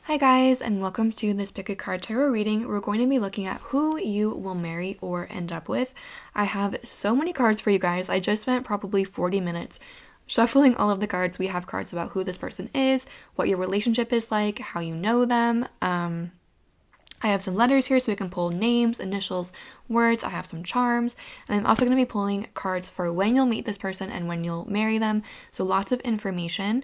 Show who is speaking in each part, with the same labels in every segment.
Speaker 1: Hi guys, and welcome to this Pick a Card Tarot reading. We're going to be looking at who you will marry or end up with. I have so many cards for you guys. I just spent probably 40 minutes shuffling all of the cards. We have cards about who this person is, what your relationship is like, how you know them. I have some letters here so we can pull names, initials, words. I have some charms, and I'm also going to be pulling cards for when you'll meet this person and when you'll marry them. So lots of information.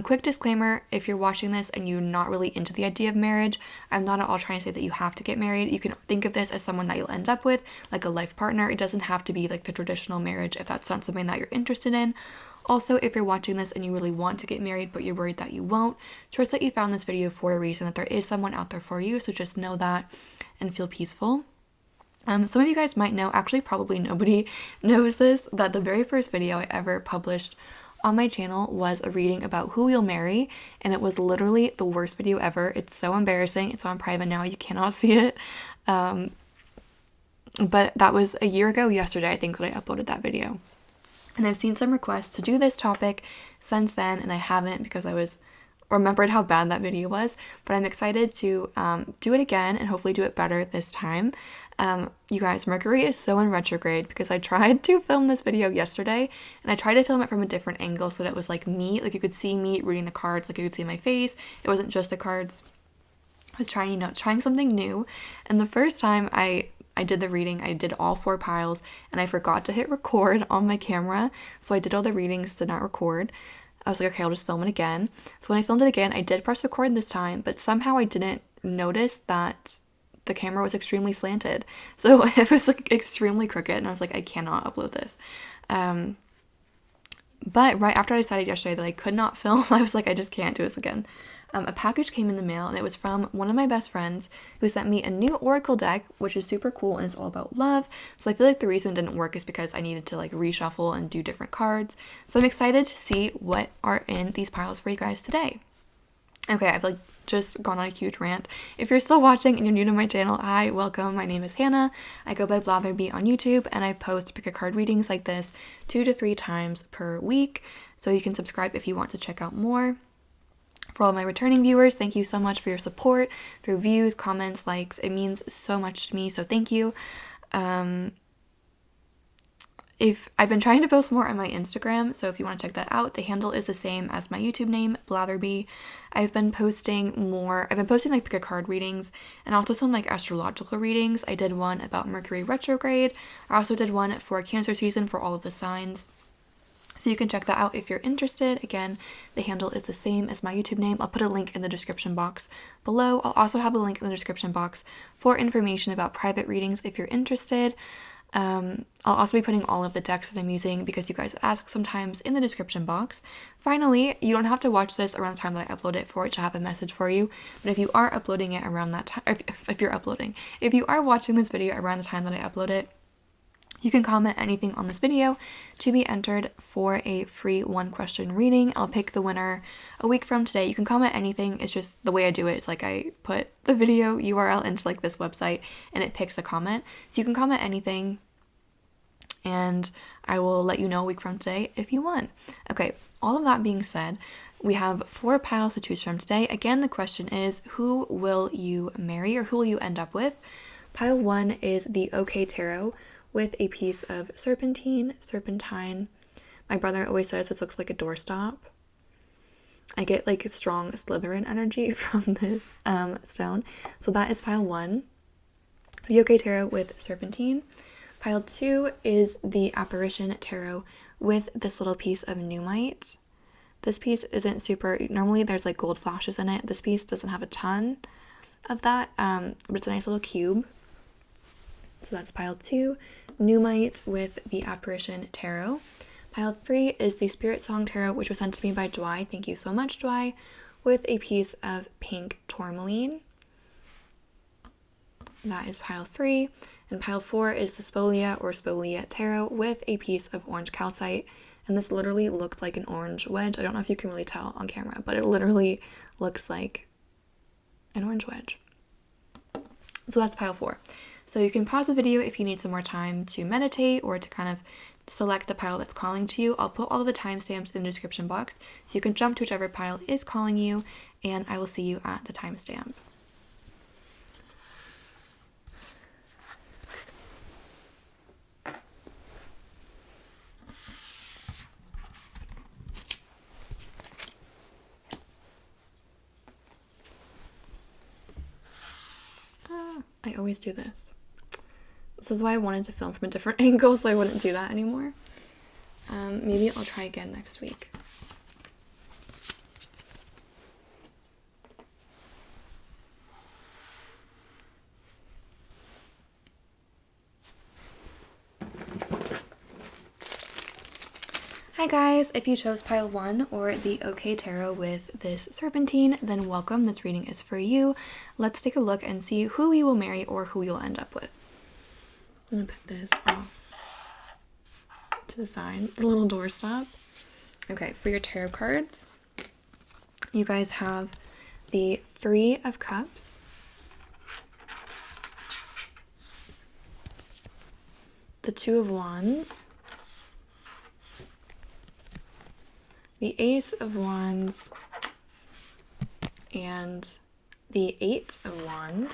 Speaker 1: Quick disclaimer, if you're watching this and you're not really into the idea of marriage, I'm not at all trying to say that you have to get married. You can think of this as someone that you'll end up with, like a life partner. It doesn't have to be like the traditional marriage if that's not something that you're interested in. Also, if you're watching this and you really want to get married but you're worried that you won't, trust that you found this video for a reason, that there is someone out there for you, so just know that and feel peaceful. Some of you guys might know, actually probably nobody knows this, that the very first video I ever published on my channel was a reading about who you'll marry, and it was literally the worst video ever. It's so embarrassing. It's on private now. You cannot see it. But that was a year ago yesterday, I think, that I uploaded that video. And I've seen some requests to do this topic since then, and I haven't because I remembered how bad that video was. But I'm excited to do it again and hopefully do it better this time. You guys, Mercury is so in retrograde because I tried to film this video yesterday and I tried to film it from a different angle so that it was like me, like you could see me reading the cards, like you could see my face. It wasn't just the cards. I was trying something new. And the first time I did the reading, I did all 4 piles and I forgot to hit record on my camera. So I did all the readings, did not record. I was like, okay, I'll just film it again. So when I filmed it again, I did press record this time, but somehow I didn't notice that the camera was extremely slanted. So it was like extremely crooked and I was like, I cannot upload this. But right after I decided yesterday that I could not film, I was like, I just can't do this again. A package came in the mail and it was from one of my best friends who sent me a new oracle deck, which is super cool and it's all about love. So I feel like the reason it didn't work is because I needed to like reshuffle and do different cards. So I'm excited to see what are in these piles for you guys today. Okay, I've like just gone on a huge rant. If you're still watching and you're new to my channel, hi, welcome. My name is Hannah. I go by Blatherby on YouTube and I post pick a card readings like this 2 to 3 times per week. So you can subscribe if you want to check out more. For all my returning viewers, thank you so much for your support, through views, comments, likes. It means so much to me, so thank you. If I've been trying to post more on my Instagram, so if you want to check that out, the handle is the same as my YouTube name, Blatherby. I've been posting like pick a card readings and also some like astrological readings. I did one about Mercury retrograde. I also did one for Cancer season for all of the signs. So you can check that out if you're interested. Again, the handle is the same as my YouTube name. I'll put a link in the description box below. I'll also have a link in the description box for information about private readings if you're interested. I'll also be putting all of the decks that I'm using because you guys ask sometimes in the description box. Finally, you don't have to watch this around the time that I upload it for it to have a message for you. But if you are uploading it around that time, if you are watching this video around the time that I upload it, you can comment anything on this video to be entered for a free 1-question reading. I'll pick the winner a week from today. You can comment anything. It's just the way I do it is like I put the video URL into like this website and it picks a comment. So you can comment anything and I will let you know a week from today if you won. Okay, all of that being said, we have 4 piles to choose from today. Again, the question is, who will you marry or who will you end up with? Pile 1 is the OK Tarot with a piece of serpentine. My brother always says this looks like a doorstop. I get like a strong Slytherin energy from this stone. So that is pile 1. The OK Tarot with serpentine. Pile 2 is the Apparition Tarot with this little piece of nuumite. This piece isn't super, normally there's like gold flashes in it. This piece doesn't have a ton of that, but it's a nice little cube. So that's pile 2, nuumite with the Apparition Tarot. Pile 3 is the Spiritsong Tarot, which was sent to me by Dwy. Thank you so much, Dwy, with a piece of pink tourmaline. That is pile 3. And pile 4 is the spolia or spolia tarot with a piece of orange calcite. And this literally looks like an orange wedge. I don't know if you can really tell on camera, but it literally looks like an orange wedge. So that's pile 4. So you can pause the video if you need some more time to meditate or to kind of select the pile that's calling to you. I'll put all of the timestamps in the description box so you can jump to whichever pile is calling you, and I will see you at the timestamp. I always do this. This is why I wanted to film from a different angle, so I wouldn't do that anymore. Maybe I'll try again next week. Hi guys, if you chose pile 1 or the OK Tarot with this serpentine, then welcome, this reading is for you. Let's take a look and see who you will marry or who you'll end up with. I'm gonna put this off to the side, the little doorstop. Okay, for your tarot cards, you guys have the 3 of Cups, the 2 of Wands, the Ace of Wands, and the 8 of Wands.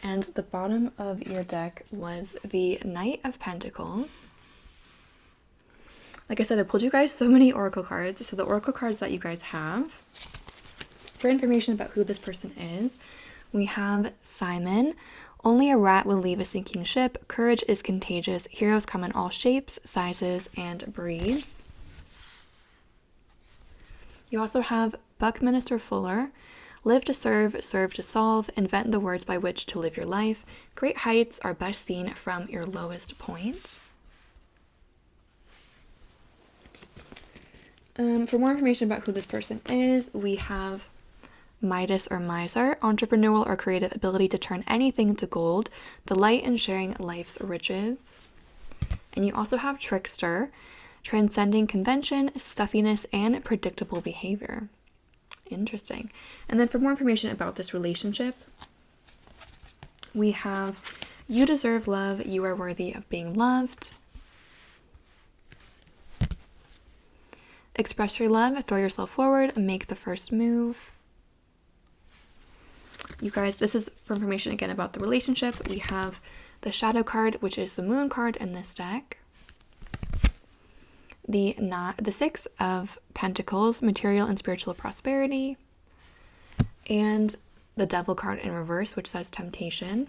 Speaker 1: And the bottom of your deck was the Knight of Pentacles. Like I said, I pulled you guys so many oracle cards. So the oracle cards that you guys have, for information about who this person is, we have Simon. Only a rat will leave a sinking ship. Courage is contagious. Heroes come in all shapes, sizes, and breeds. You also have Buckminster Fuller. Live to serve, serve to solve, invent the words by which to live your life. Great heights are best seen from your lowest point. For more information about who this person is, we have Midas or Miser, entrepreneurial or creative ability to turn anything to gold, delight in sharing life's riches. And you also have Trickster, transcending convention, stuffiness, and predictable behavior. Interesting. And then for more information about this relationship, we have you deserve love, you are worthy of being loved. Express your love, throw yourself forward, make the first move. You guys, this is for information again about the relationship. We have the Shadow card, which is the Moon card in this deck. The 6 of Pentacles, material and spiritual prosperity. And the Devil card in reverse, which says temptation.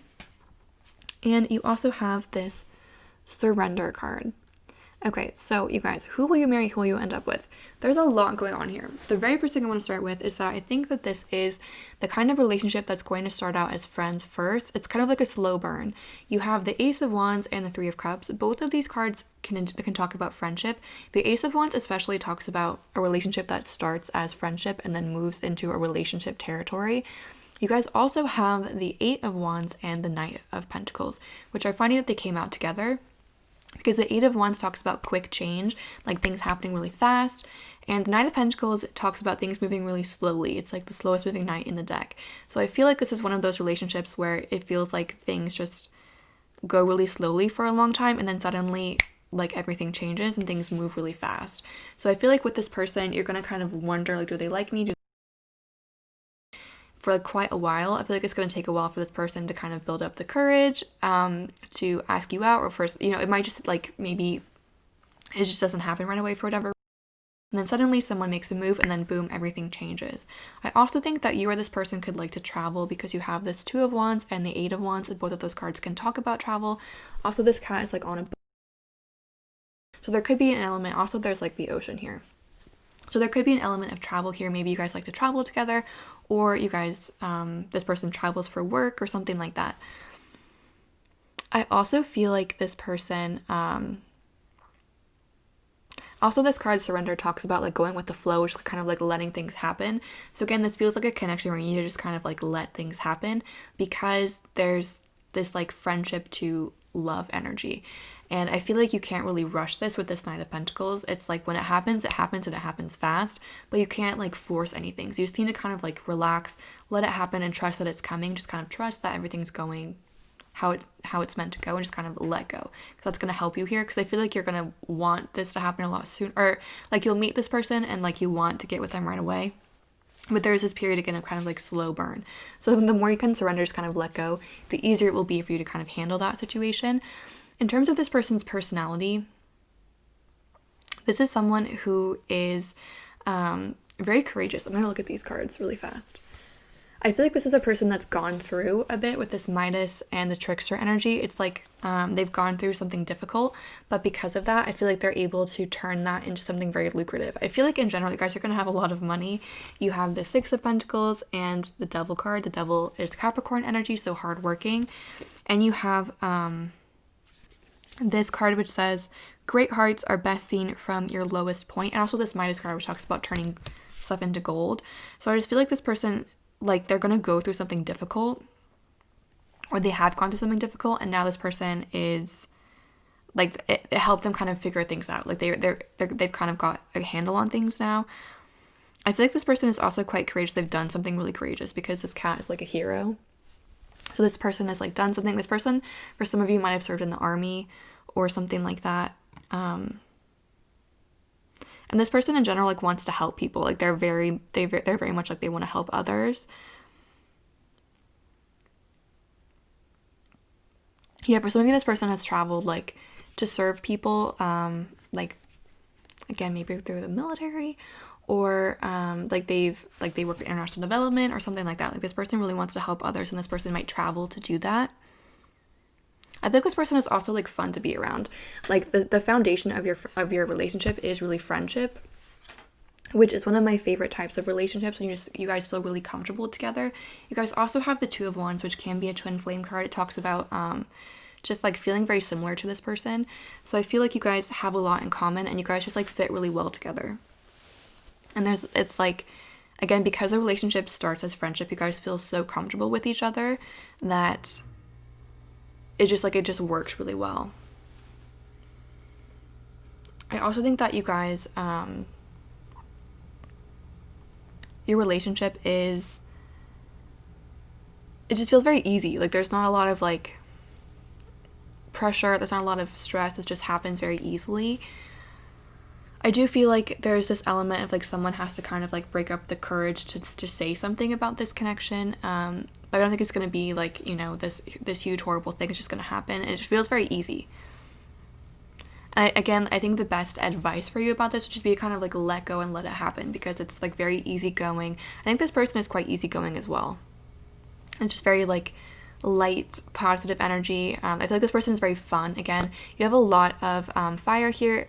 Speaker 1: And you also have this Surrender card. Okay, so you guys, who will you marry? Who will you end up with? There's a lot going on here. The very first thing I want to start with is that I think that this is the kind of relationship that's going to start out as friends first. It's kind of like a slow burn. You have the Ace of Wands and the 3 of Cups. Both of these cards can talk about friendship. The Ace of Wands especially talks about a relationship that starts as friendship and then moves into a relationship territory. You guys also have the 8 of Wands and the Knight of Pentacles, which are finding that they came out together. Because the 8 of Wands talks about quick change, like things happening really fast. And the Knight of Pentacles talks about things moving really slowly. It's like the slowest moving knight in the deck. So I feel like this is one of those relationships where it feels like things just go really slowly for a long time and then suddenly like everything changes and things move really fast. So I feel like with this person, you're going to kind of wonder, like, do they like me? For like quite a while. I feel like it's going to take a while for this person to kind of build up the courage to ask you out, or first, you know, it might just like maybe it just doesn't happen right away for whatever. And then suddenly someone makes a move and then boom, everything changes. I also think that you or this person could like to travel because you have this 2 of Wands and the 8 of Wands, and both of those cards can talk about travel. Also, this cat is like on a boat. So there could be an element. Also, there's like the ocean here. So there could be an element of travel here. Maybe you guys like to travel together, or you guys, this person travels for work or something like that. I also feel like this person, also this card Surrender talks about like going with the flow, which is kind of like letting things happen. So again, this feels like a connection where you need to just kind of like let things happen because there's this like friendship to love energy. And I feel like you can't really rush this with this Knight of Pentacles. It's like when it happens and it happens fast, but you can't like force anything. So you just need to kind of like relax, let it happen and trust that it's coming. Just kind of trust that everything's going how it's meant to go, and just kind of let go, because that's going to help you here, because I feel like you're going to want this to happen a lot sooner, or like you'll meet this person and like you want to get with them right away, but there's this period again of kind of like slow burn. So the more you can surrender, just kind of let go, the easier it will be for you to kind of handle that situation. In terms of this person's personality, this is someone who is very courageous. I'm going to look at these cards really fast. I feel like this is a person that's gone through a bit with this Midas and the trickster energy. It's like they've gone through something difficult, but because of that, I feel like they're able to turn that into something very lucrative. I feel like in general, you guys are going to have a lot of money. You have the Six of Pentacles and the Devil card. The Devil is Capricorn energy, so hardworking. And you have this card which says, great hearts are best seen from your lowest point. And also this Midas card which talks about turning stuff into gold. So I just feel like this person, like, they're gonna go through something difficult, or they have gone through something difficult, and now this person is like, it helped them kind of figure things out. Like they've kind of got a handle on things now. I feel like this person is also quite courageous. They've done something really courageous, because this cat is like a hero. So this person has like done something. This person, for some of you, might have served in the army or something like that. And this person in general like wants to help people. Like they're very much like they want to help others. Yeah, for some of you, this person has traveled like to serve people, like again, maybe through the military, or like they work in international development or something like that. Like this person really wants to help others, and this person might travel to do that. I think this person is also like fun to be around. Like the foundation of your relationship is really friendship, which is one of my favorite types of relationships, when you guys feel really comfortable together. You guys also have the Two of Wands, which can be a twin flame card. It talks about just like feeling very similar to this person. So I feel like you guys have a lot in common, and you guys just like fit really well together. And it's like, again, because the relationship starts as friendship, you guys feel so comfortable with each other that it just works really well. I also think that you guys, your relationship it just feels very easy. Like there's not a lot of like pressure, there's not a lot of stress, it just happens very easily. I do feel like there's this element of like someone has to kind of like break up the courage to say something about this connection. But I don't think it's going to be like, you know, this huge horrible thing is just going to happen. And it just feels very easy. And I think the best advice for you about this would just be to kind of like let go and let it happen, because it's like very easygoing. I think this person is quite easygoing as well. It's just very like light, positive energy. I feel like this person is very fun. Again, you have a lot of fire here.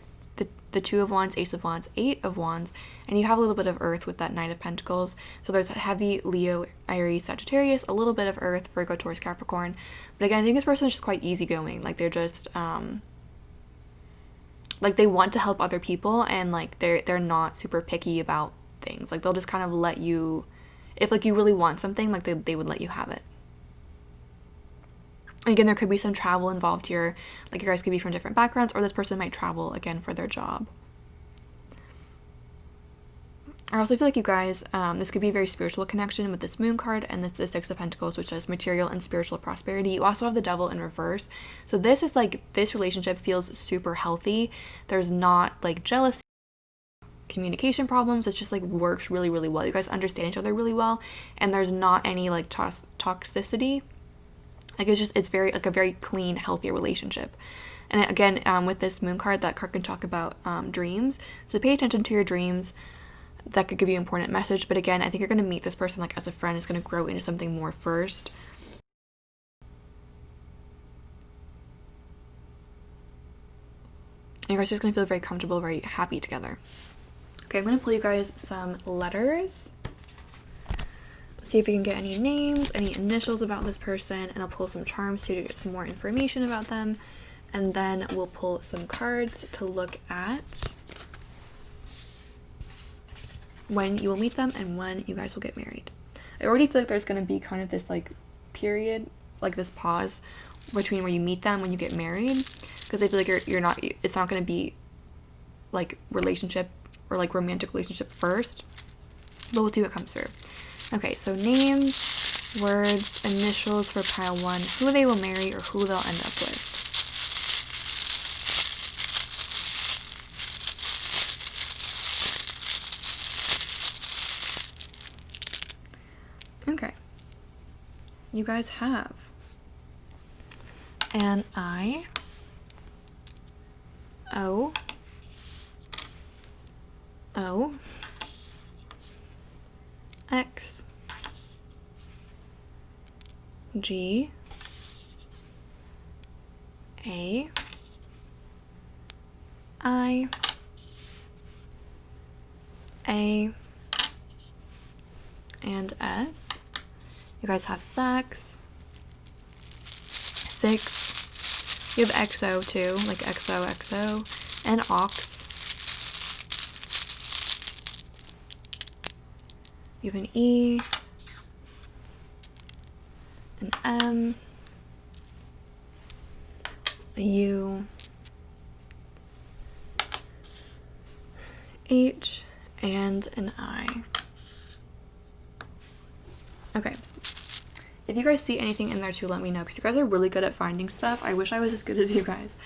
Speaker 1: The Two of Wands, Ace of Wands, Eight of Wands, and you have a little bit of earth with that Knight of Pentacles. So there's heavy Leo, Aries, Sagittarius, a little bit of earth, Virgo, Taurus, Capricorn. But again, I think this person is just quite easygoing. Like they're just like they want to help other people, and like they're not super picky about things. Like they'll just kind of let you, if like you really want something, like they would let you have it. Again, there could be some travel involved here. Like you guys could be from different backgrounds, or this person might travel again for their job. I also feel like you guys, this could be a very spiritual connection with this Moon card and the Six of Pentacles, which says material and spiritual prosperity. You also have the Devil in reverse. So this is like, this relationship feels super healthy. There's not like jealousy, communication problems. It's just like works really, really well. You guys understand each other really well, and there's not any like toxicity. Like it's very like a very clean, healthy relationship. And again, with this Moon card, that card can talk about dreams. So pay attention to your dreams. That could give you an important message. But again, I think you're going to meet this person like as a friend. It's going to grow into something more first. And you guys are just going to feel very comfortable, very happy together. Okay, I'm going to pull you guys some letters. See if we can get any names, any initials about this person, and I'll pull some charms too to get some more information about them. And then we'll pull some cards to look at when you will meet them and when you guys will get married. I already feel like there's going to be kind of this like period, like this pause between where you meet them when you get married, because I feel like you're not, it's not going to be like relationship or like romantic relationship first, but we'll see what comes through. Okay, so names. Words, initials for pile 1, who they will marry or who they'll end up with. Okay. You guys have an I, O, O, X, G, A, I, A, and S. You guys have sex, 6. You have XO too, like XOXO, and ox. You have an E, an M, a U, H, and an I. Okay. If you guys see anything in there too, let me know, because you guys are really good at finding stuff. I wish I was as good as you guys.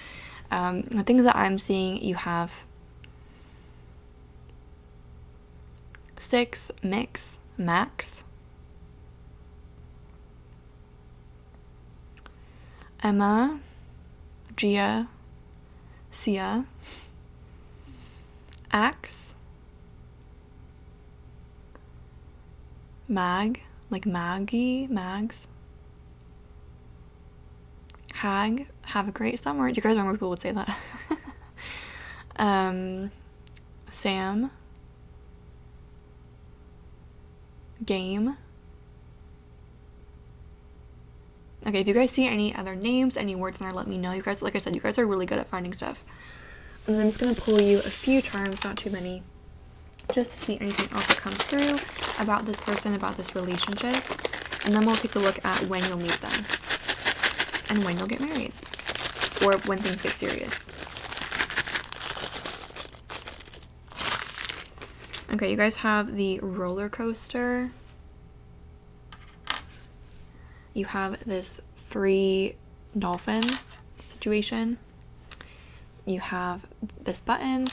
Speaker 1: The things that I'm seeing, you have 6, mix, max, Emma, Gia, Sia, Axe, Mag, like Maggie, Mags, Hag, have a great summer. Do you guys remember people would say that? Sam, Game. Okay, if you guys see any other names, any words in there, let me know. You guys, like I said, you guys are really good at finding stuff. And then I'm just going to pull you a few charms, not too many, just to see anything else that comes through about this person, about this relationship. And then we'll take a look at when you'll meet them and when you'll get married, or when things get serious. Okay, you guys have the roller coaster. You have this free dolphin situation. You have this button.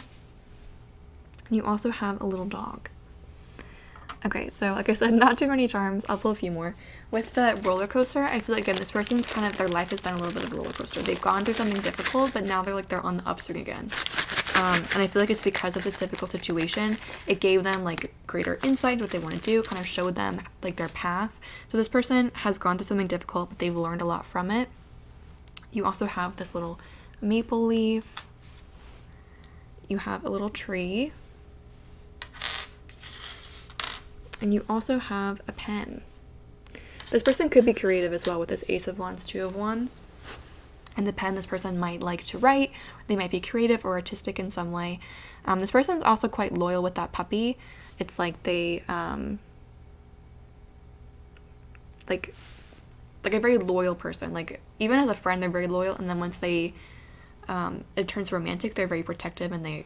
Speaker 1: You also have a little dog. Okay, so like I said, not too many charms. I'll pull a few more. With the roller coaster, I feel like, again, this person's kind of, their life has been a little bit of a roller coaster. They've gone through something difficult, but now they're on the upswing again. And I feel like it's because of this difficult situation. It gave them like greater insight into what they want to do, kind of showed them like their path. So this person has gone through something difficult, but they've learned a lot from it. You also have this little maple leaf. You have a little tree. And you also have a pen. This person could be creative as well with this Ace of Wands, Two of Wands. And the pen, this person might like to write. They might be creative or artistic in some way. This person's also quite loyal with that puppy. It's like they, like a very loyal person. Like, even as a friend, they're very loyal. And then once they, it turns romantic, they're very protective and they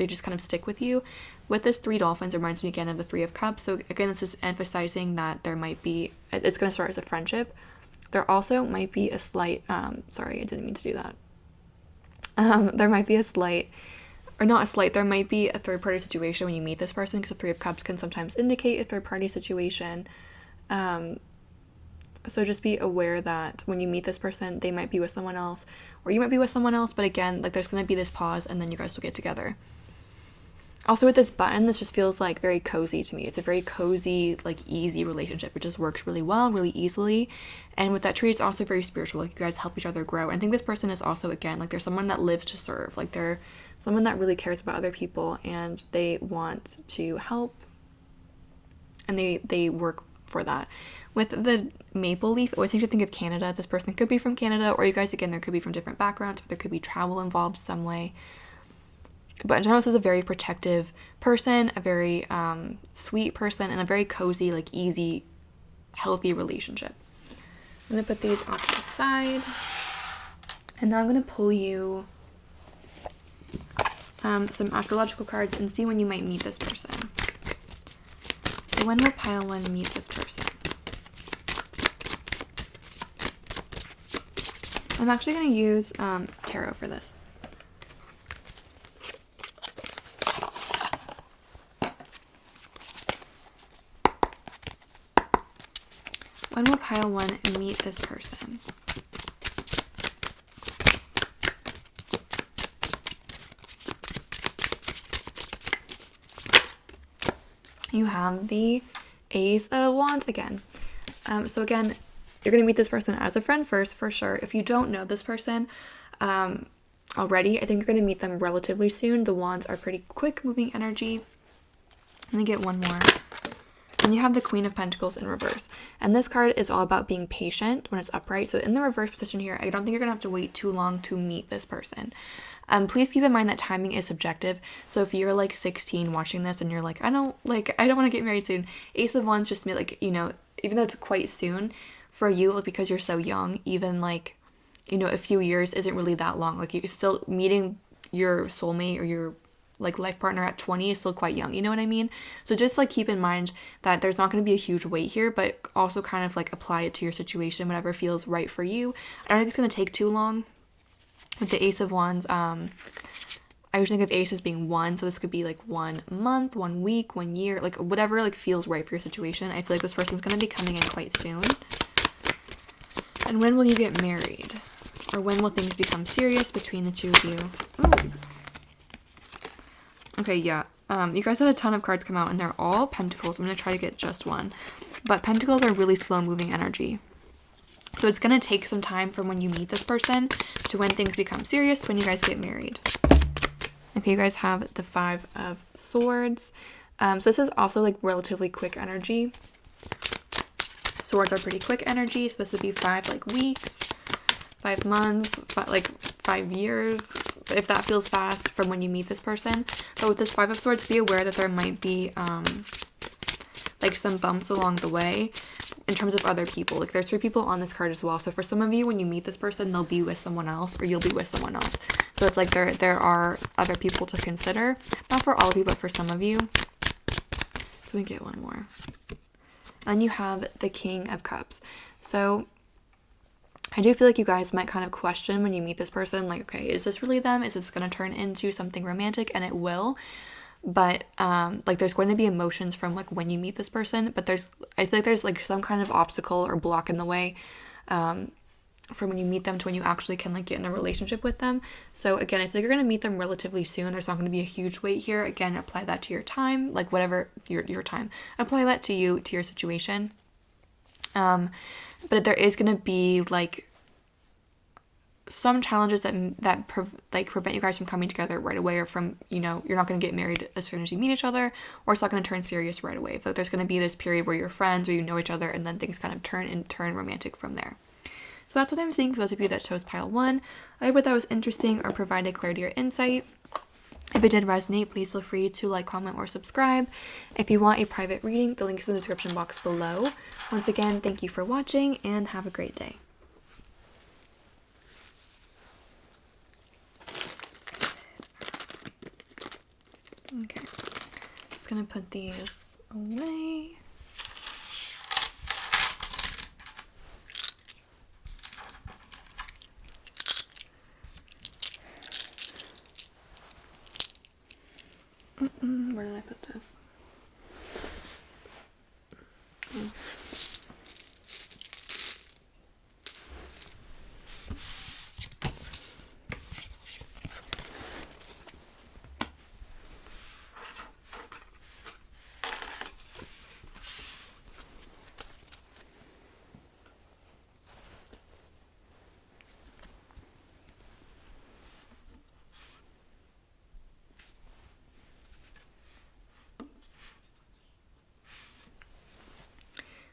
Speaker 1: just kind of stick with you. With this 3 dolphins, it reminds me again of the 3 of Cups. So again, this is emphasizing that there might be, it's going to start as a friendship. There also might be a slight, sorry, I didn't mean to do that. There might be a slight, or not a slight, there might be a third-party situation when you meet this person, because the 3 of Cups can sometimes indicate a third-party situation. So just be aware that when you meet this person, they might be with someone else, or you might be with someone else, but again, like, there's going to be this pause, and then you guys will get together. Also with this button, this just feels like very cozy to me. It's a very cozy, like, easy relationship. It just works really well, really easily. And with that tree, it's also very spiritual. Like, you guys help each other grow. And I think this person is also, again, like, they're someone that lives to serve. Like, they're someone that really cares about other people, and they want to help, and they work for that. With the maple leaf, it always makes you think of Canada. This person could be from Canada, or you guys, again, there could be from different backgrounds, or there could be travel involved some way. But in general, this is a very protective person, a very sweet person, and a very cozy, like, easy, healthy relationship. I'm going to put these off to the side. And now I'm going to pull you some astrological cards and see when you might meet this person. So when will pile 1 meet this person? I'm actually going to use tarot for this. When will pile 1 meet this person? You have the Ace of Wands again. So again, you're going to meet this person as a friend first, for sure. If you don't know this person already, I think you're going to meet them relatively soon. The Wands are pretty quick moving energy. Let me get one more. And you have the Queen of Pentacles in reverse. And this card is all about being patient when it's upright. So in the reverse position here, I don't think you're going to have to wait too long to meet this person. Please keep in mind that timing is subjective. So if you're like 16 watching this and you're like, I don't want to get married soon. Ace of Wands just means like, you know, even though it's quite soon for you, like because you're so young, even like, you know, a few years isn't really that long. Like you're still meeting your soulmate or your like life partner at 20 is still quite young, you know what I mean? So just like keep in mind that there's not going to be a huge wait here, but also kind of like apply it to your situation, whatever feels right for you. I don't think it's going to take too long. With the Ace of Wands, I usually think of Ace as being 1, so this could be like 1 month, 1 week, 1 year, like whatever like feels right for your situation. I feel like this person's going to be coming in quite soon. And when will you get married? Or when will things become serious between the two of you? Ooh. Okay, yeah. You guys had a ton of cards come out, and they're all Pentacles. I'm going to try to get just one. But Pentacles are really slow-moving energy. So it's going to take some time from when you meet this person to when things become serious, when you guys get married. Okay, you guys have the 5 of Swords. So this is also like relatively quick energy. Swords are pretty quick energy, so this would be 5 like weeks, 5 months, 5 years, if that feels fast from when you meet this person. But with this 5 of Swords, be aware that there might be like some bumps along the way in terms of other people. Like there's 3 people on this card as well. So for some of you, when you meet this person, they'll be with someone else or you'll be with someone else. So it's like there are other people to consider. Not for all of you, but for some of you. So we get one more. And you have the King of Cups. So I do feel like you guys might kind of question when you meet this person, like, okay, is this really them? Is this going to turn into something romantic? And it will. But like there's going to be emotions from like when you meet this person, but I feel like there's like some kind of obstacle or block in the way from when you meet them to when you actually can like get in a relationship with them. So again, I feel like you're going to meet them relatively soon. There's not going to be a huge wait here. Again, apply that to your time, like whatever your time. Apply that to you, to your situation. But there is going to be like some challenges that prevent you guys from coming together right away, or from, you know, you're not going to get married as soon as you meet each other, or it's not going to turn serious right away. But there's going to be this period where you're friends, or you know each other, and then things kind of turn romantic from there. So that's what I'm seeing for those of you that chose pile 1. I hope that was interesting or provided clarity or insight. If it did resonate, please feel free to like, comment, or subscribe. If you want a private reading, the link's in the description box below. Once again, thank you for watching and have a great day. Okay, just gonna put these away. Where did I put this?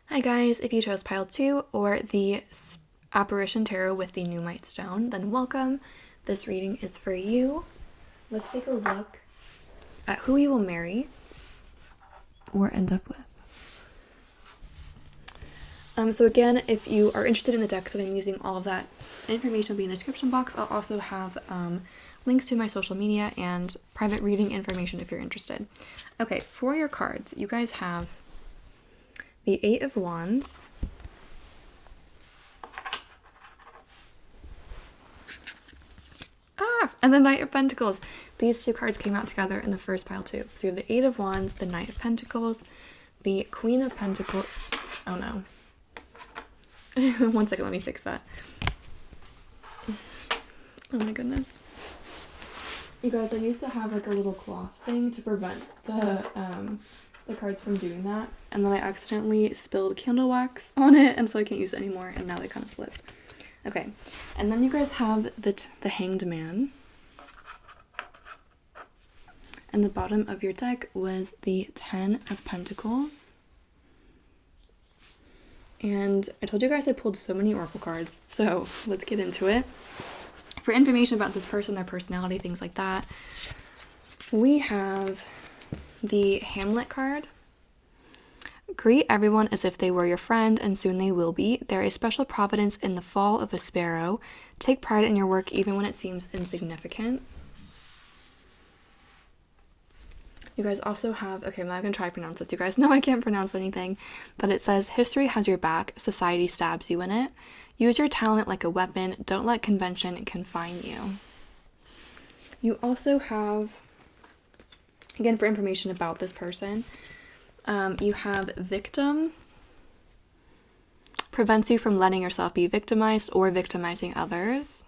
Speaker 1: Hi guys, if you chose pile 2 or the apparition tarot with the nuumite stone, then welcome. This reading is for you. Let's take a look at who you will marry or end up with. So again, if you are interested in the decks that I'm using, all of that information will be in the description box. I'll also have links to my social media and private reading information if you're interested. Okay, for your cards, you guys have the 8 of Wands, And the Knight of Pentacles. These two cards came out together in the first pile too. So you have the Eight of Wands, the Knight of Pentacles, the Queen of Pentacles. Oh no. 1 second, let me fix that. Oh my goodness. You guys, I used to have like a little cloth thing to prevent the cards from doing that. And then I accidentally spilled candle wax on it, and so I can't use it anymore, and now they kind of slip. Okay, and then you guys have the Hanged Man. And the bottom of your deck was the Ten of Pentacles. And I told you guys I pulled so many oracle cards, so let's get into it. For information about this person, their personality, things like that, we have the Hamlet card. Greet everyone as if they were your friend, and soon they will be. There is special providence in the fall of a sparrow. Take pride in your work even when it seems insignificant. You guys also have, okay, I'm not going to try to pronounce this. You guys know I can't pronounce anything, but it says, history has your back, society stabs you in it. Use your talent like a weapon. Don't let convention confine you. You also have, again, for information about this person, you have victim. Prevents you from letting yourself be victimized or victimizing others.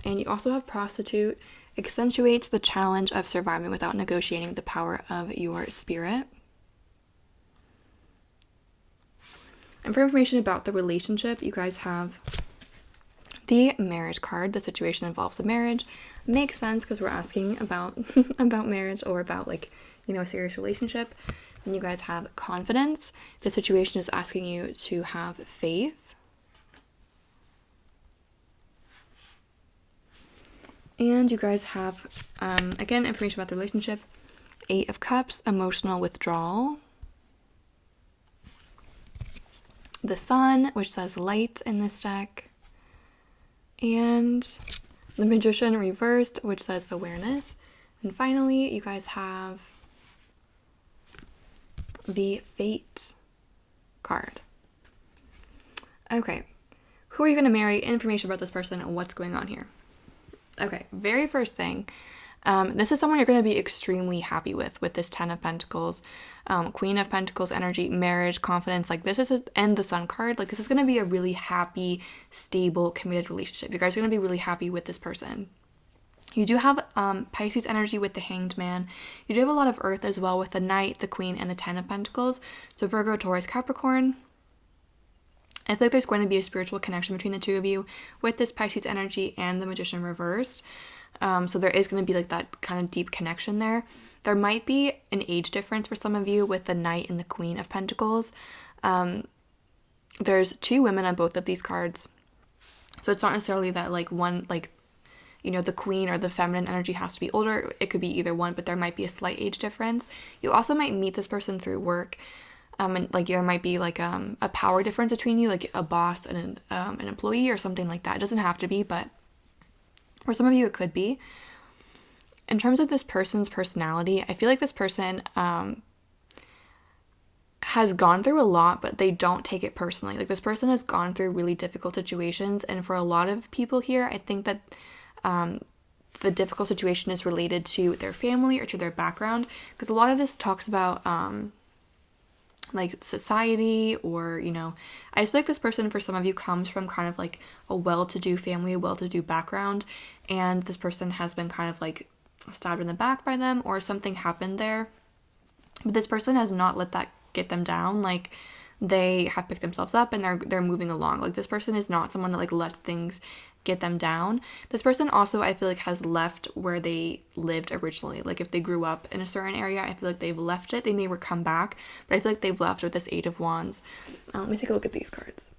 Speaker 1: And you also have prostitute. Accentuates the challenge of surviving without negotiating the power of your spirit. And for information about the relationship, you guys have the Marriage card. The situation involves a marriage. Makes sense because we're asking about about marriage or about, like, you know, a serious relationship. Then you guys have Confidence. The situation is asking you to have faith. And you guys have, again, information about the relationship. Eight of Cups, emotional withdrawal. The Sun, which says light in this deck. And the Magician reversed, which says awareness. And finally, you guys have the Fate card. Okay, who are you going to marry? Information about this person and what's going on here. Okay, very first thing, this is someone you're going to be extremely happy with this Ten of Pentacles, Queen of Pentacles energy, marriage, confidence. Like, this is, and the Sun card, like, this is going to be a really happy, stable, committed relationship. You guys are going to be really happy with this person. You do have Pisces energy with the Hanged Man. You do have a lot of Earth as well with the Knight, the Queen, and the Ten of Pentacles. So Virgo, Taurus, Capricorn. I feel like there's going to be a spiritual connection between the two of you with this Pisces energy and the Magician reversed. So there is going to be like that kind of deep connection there. There might be an age difference for some of you with the Knight and the Queen of Pentacles. There's two women on both of these cards. So it's not necessarily that like one, like, you know, the Queen or the feminine energy has to be older. It could be either one, but there might be a slight age difference. You also might meet this person through work. And like there might be like a power difference between you, like a boss and an employee or something like that. It doesn't have to be, but for some of you it could be. In terms of this person's personality, I feel like this person has gone through a lot, but they don't take it personally. Like, this person has gone through really difficult situations, and for a lot of people here, I think that the difficult situation is related to their family or to their background, because a lot of this talks about like society, or, you know, I just feel like this person for some of you comes from kind of like a well-to-do family, a well-to-do background, and this person has been kind of like stabbed in the back by them, or something happened there, but this person has not let that get them down. Like, they have picked themselves up and they're moving along. Like, this person is not someone that like lets things get them down. This person also, I feel like, has left where they lived originally. Like, if they grew up in a certain area, I feel like they've left it. They may come back, but I feel like they've left with this Eight of Wands. Let me take a look at these cards.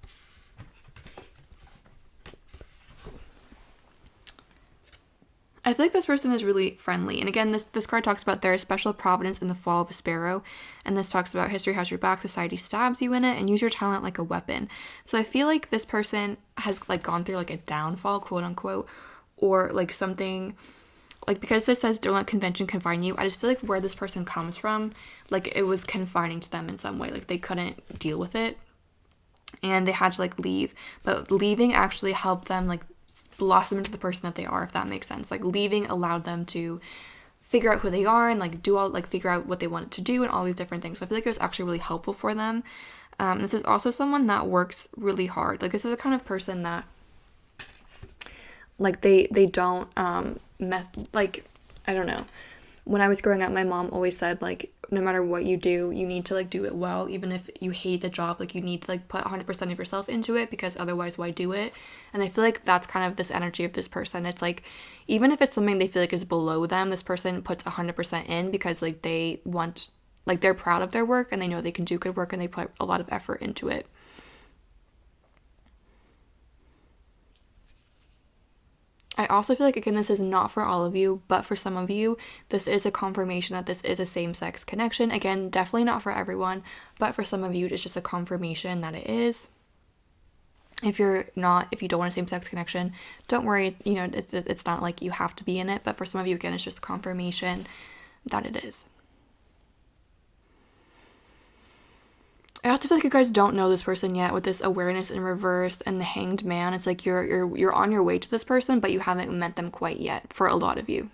Speaker 1: I feel like this person is really friendly. And again, this card talks about there is special providence in the fall of a sparrow. And this talks about history has your back, society stabs you in it, and use your talent like a weapon. So I feel like this person has like gone through like a downfall, quote unquote, or like something, like, because this says don't let convention confine you, I just feel like where this person comes from, like, it was confining to them in some way. Like, they couldn't deal with it and they had to like leave. But leaving actually helped them like blossom into the person that they are, if that makes sense. Like leaving allowed them to figure out who they are and like do all, like figure out what they wanted to do and all these different things. So I feel like it was actually really helpful for them. This is also someone that works really hard. Like this is the kind of person that like they don't mess, like I don't know. When I was growing up, my mom always said, like, no matter what you do, you need to, like, do it well. Even if you hate the job, like, you need to, like, put 100% of yourself into it, because otherwise, why do it? And I feel like that's kind of this energy of this person. It's, like, even if it's something they feel like is below them, this person puts 100% in because, like, they want, like, they're proud of their work, and they know they can do good work, and they put a lot of effort into it. I also feel like, again, this is not for all of you, but for some of you, this is a confirmation that this is a same-sex connection. Again, definitely not for everyone, but for some of you, it's just a confirmation that it is. If you don't want a same-sex connection, don't worry, you know, it's not like you have to be in it, but for some of you, again, it's just a confirmation that it is. I also feel like you guys don't know this person yet with this awareness in reverse and the hanged man. It's like you're on your way to this person, but you haven't met them quite yet for a lot of you.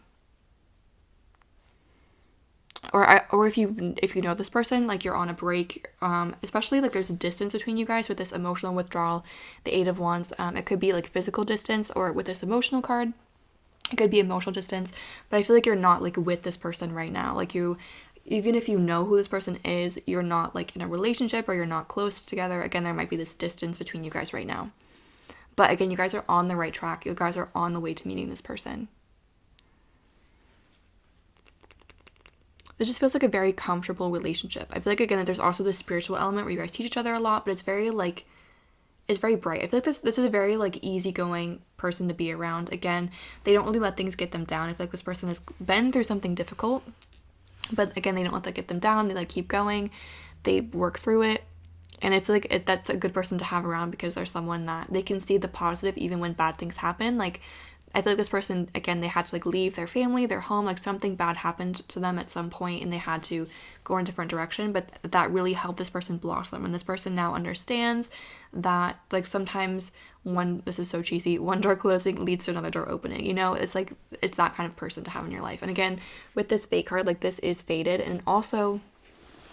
Speaker 1: Or if you know this person, like you're on a break, especially like there's a distance between you guys with this emotional withdrawal, the Eight of Wands. It could be like physical distance, or with this emotional card, it could be emotional distance. But I feel like you're not like with this person right now. Like even if you know who this person is, you're not like in a relationship, or you're not close together. Again, there might be this distance between you guys right now. But again, you guys are on the right track. You guys are on the way to meeting this person. It just feels like a very comfortable relationship. I feel like, again, there's also this spiritual element where you guys teach each other a lot, but it's very bright. I feel like this is a very like easygoing person to be around. Again, they don't really let things get them down. I feel like this person has been through something difficult, but again, they don't let that get them down. They like keep going. They work through it. And I feel like that's a good person to have around, because they're someone that they can see the positive even when bad things happen. Like, I feel like this person, again, they had to like leave their family, their home, like something bad happened to them at some point and they had to go in a different direction, but that really helped this person blossom. And this person now understands that like sometimes this is so cheesy, one door closing leads to another door opening, you know? It's like, it's that kind of person to have in your life. And again, with this fate card, like this is fated, and also,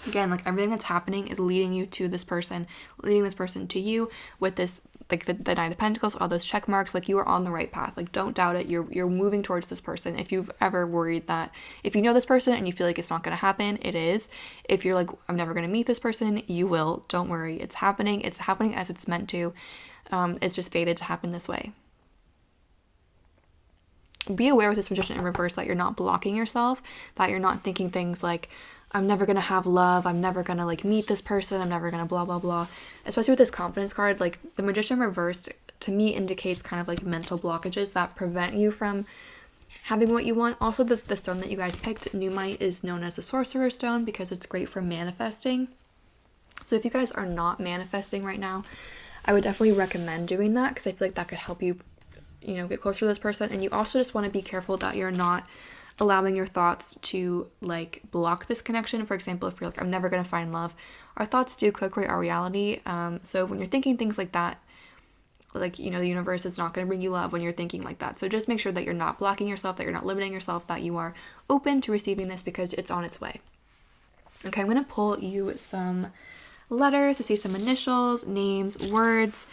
Speaker 1: again, like everything that's happening is leading you to this person, leading this person to you with this, like the Nine of Pentacles, all those check marks. Like you are on the right path. Like don't doubt it. You're moving towards this person. If you've ever worried that, if you know this person and you feel like it's not going to happen, it is. If you're like, I'm never going to meet this person, you will. Don't worry. It's happening. It's happening as it's meant to. It's just fated to happen this way. Be aware with this Magician in reverse that you're not blocking yourself, that you're not thinking things like, I'm never going to have love, I'm never going to like meet this person, I'm never going to blah, blah, blah. Especially with this confidence card, like the Magician reversed to me indicates kind of like mental blockages that prevent you from having what you want. Also, the stone that you guys picked, nuumite, is known as a sorcerer's stone because it's great for manifesting. So if you guys are not manifesting right now, I would definitely recommend doing that, because I feel like that could help you, you know, get closer to this person. And you also just want to be careful that you're not allowing your thoughts to like block this connection. For example, if you're like, I'm never going to find love, our thoughts do co-create our reality. So when you're thinking things like that, like, you know, the universe is not going to bring you love when you're thinking like that. So just make sure that you're not blocking yourself, that you're not limiting yourself, that you are open to receiving this because it's on its way. Okay, I'm going to pull you some letters to see some initials, names, words,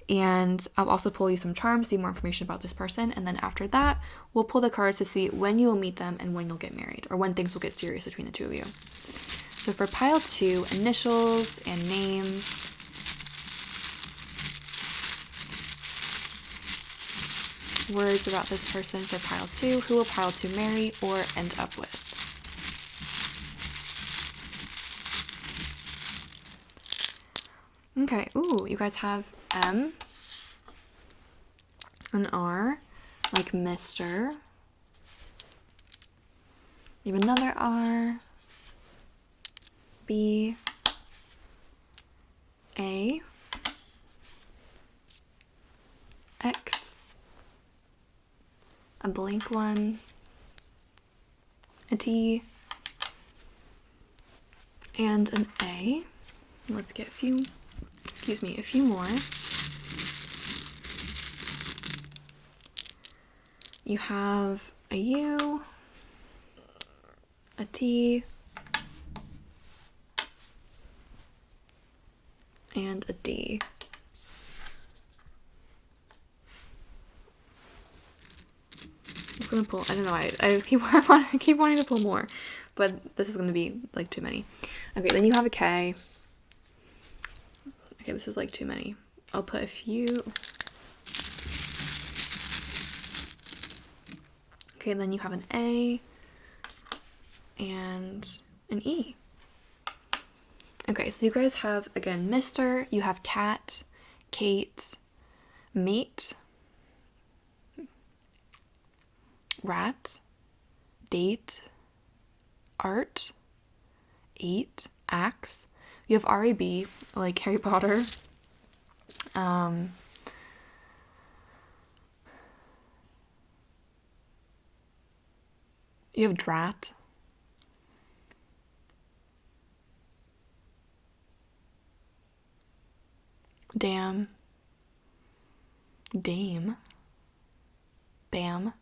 Speaker 1: and I'll also pull you some charms, see more information about this person. And then after that, we'll pull the cards to see when you will meet them and when you'll get married, or when things will get serious between the two of you. So for pile 2, initials and names. Words about this person for pile 2. Who will pile 2 marry or end up with? Okay, ooh, you guys have M, an R, like Mr. You have another R, B, A, X, a blank one, a T, and an A. Let's get a few more. You have a U, a T, and a D. I'm just gonna pull, I don't know, I keep wanting to pull more, but this is gonna be like too many. Okay, then you have a K. Okay, this is like too many. I'll put a few. Okay, then you have an A and an E. Okay, so you guys have, again, Mr., you have Cat, Kate, Mate, Rat, Date, Art, 8, Axe. You have RAB, like Harry Potter. You have Drat. Damn. Dame. Bam.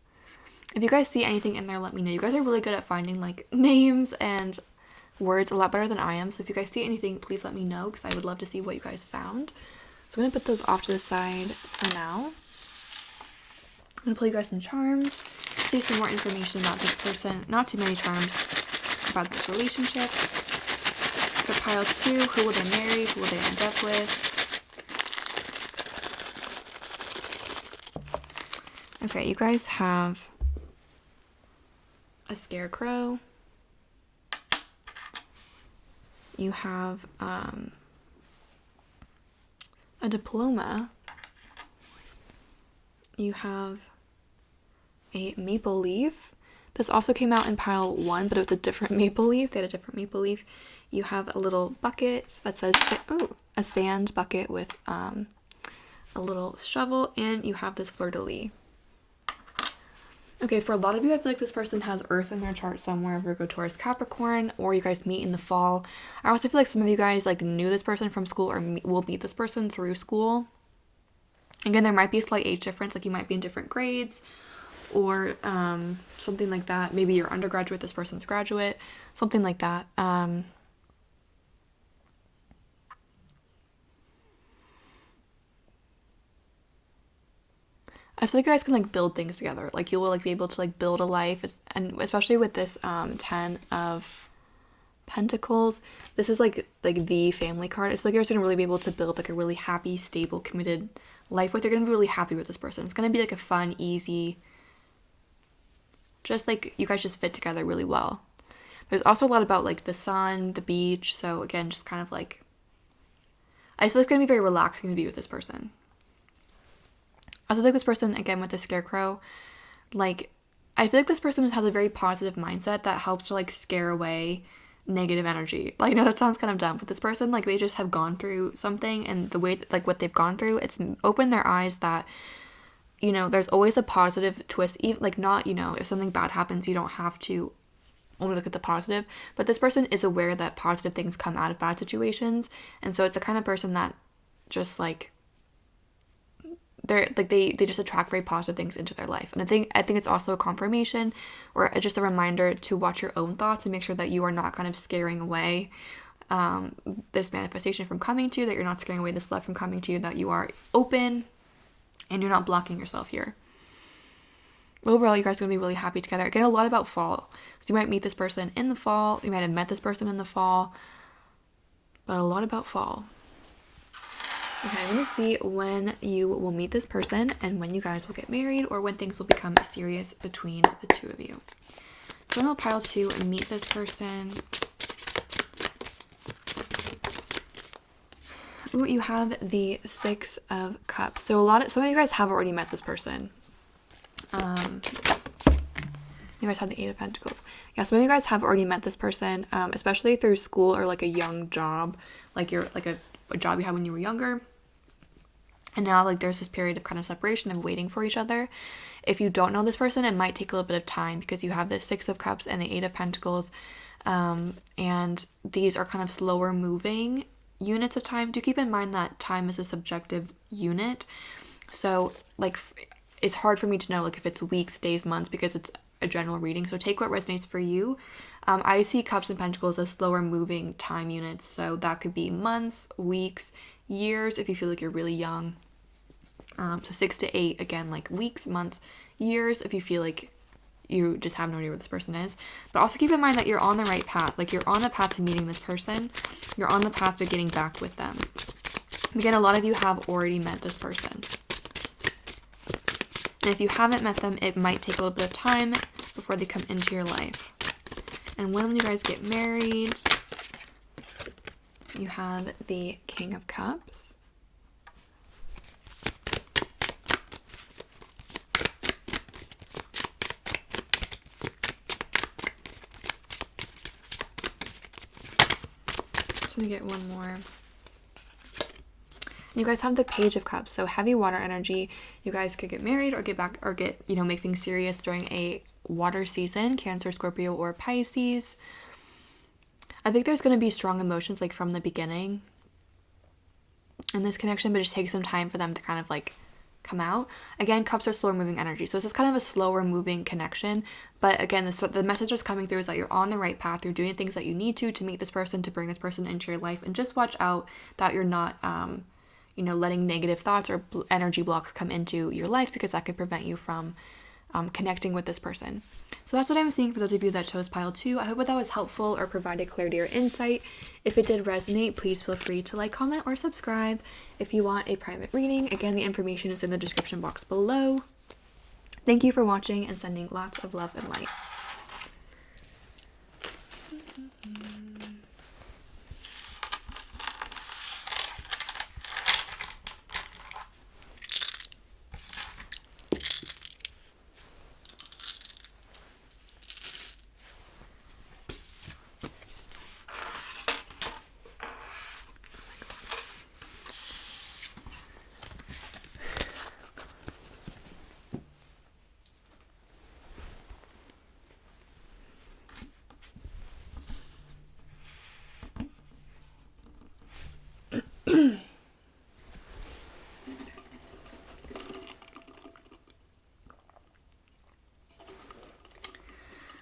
Speaker 1: If you guys see anything in there, let me know. You guys are really good at finding like names and words, a lot better than I am. So if you guys see anything, please let me know, because I would love to see what you guys found. So I'm going to put those off to the side for now. I'm going to pull you guys some charms, see some more information about this person. Not too many charms about this relationship. For pile 2, who will they marry? Who will they end up with? Okay, you guys have a scarecrow. You have a diploma. You have a maple leaf. This also came out in pile 1, but it was a different maple leaf. They had a different maple leaf. You have a little bucket that says, a sand bucket with a little shovel, and you have this fleur-de-lis. Okay, for a lot of you, I feel like this person has Earth in their chart somewhere, Virgo, Taurus, Capricorn, or you guys meet in the fall. I also feel like some of you guys like knew this person from school or will meet this person through school. Again, there might be a slight age difference, like you might be in different grades or something like that. Maybe you're undergraduate, this person's graduate, something like that. I feel like you guys can like build things together. Like you will like be able to like build a life. And especially with this 10 of Pentacles, this is like the family card. It's like you're gonna really be able to build like a really happy, stable, committed life with. You're gonna be really happy with this person. It's gonna be like a fun, easy, just like you guys just fit together really well. There's also a lot about like the sun, the beach. So again, just kind of like, I just feel it's gonna be very relaxing to be with this person. I feel like this person, again, with the scarecrow, like, I feel like this person has a very positive mindset that helps to, like, scare away negative energy. Like, I know that sounds kind of dumb, but this person, like, they just have gone through something, and the way, like, what they've gone through, it's opened their eyes that, you know, there's always a positive twist. Even, like, not, you know, if something bad happens, you don't have to only look at the positive, but this person is aware that positive things come out of bad situations, and so it's the kind of person that just, like, they're like they just attract very positive things into their life. And I think it's also a confirmation or just a reminder to watch your own thoughts and make sure that you are not kind of scaring away this manifestation from coming to you, that you're not scaring away this love from coming to you, that you are open and you're not blocking yourself here. Overall, you guys are going to be really happy together. Again, a lot about fall. So you might meet this person in the fall, you might have met this person in the fall, but a lot about fall. Okay, I'm going to see when you will meet this person and when you guys will get married or when things will become serious between the two of you. So I'm going to pile 2 and meet this person. Ooh, you have the 6 of Cups. So some of you guys have already met this person. You guys have the 8 of Pentacles. Yeah, some of you guys have already met this person, especially through school or like a young job, like you're like a job you had when you were younger. And now, like, there's this period of kind of separation and waiting for each other. If you don't know this person, it might take a little bit of time because you have the 6 of Cups and the 8 of Pentacles. And these are kind of slower moving units of time. Do keep in mind that time is a subjective unit. So, like, it's hard for me to know like if it's weeks, days, months, because it's a general reading. So take what resonates for you. I see Cups and Pentacles as slower moving time units. So that could be months, weeks, years if you feel like you're really young. So 6 to 8, again, like weeks, months, years if you feel like you just have no idea where this person is. But also keep in mind that you're on the right path. Like you're on the path to meeting this person. You're on the path to getting back with them. Again, a lot of you have already met this person. And if you haven't met them, it might take a little bit of time before they come into your life. And when you guys get married, you have the King of Cups. Just gonna get one more. You guys have the Page of Cups, so heavy water energy. You guys could get married or get back or get, make things serious during a water season, Cancer, Scorpio, or Pisces. I think there's going to be strong emotions like from the beginning in this connection, but it just takes some time for them to kind of like come out. Again, Cups are slower moving energy, so this is kind of a slower moving connection. But again, the message that's coming through is that you're on the right path. You're doing the things that you need to meet this person, to bring this person into your life, and just watch out that you're not letting negative thoughts or energy blocks come into your life, because that could prevent you from connecting with this person. So that's what I'm seeing for those of you that chose pile 2. I hope that was helpful or provided clarity or insight. If it did resonate, please feel free to like, comment, or subscribe. If you want a private reading, again, the information is in the description box below. Thank you for watching, and sending lots of love and light.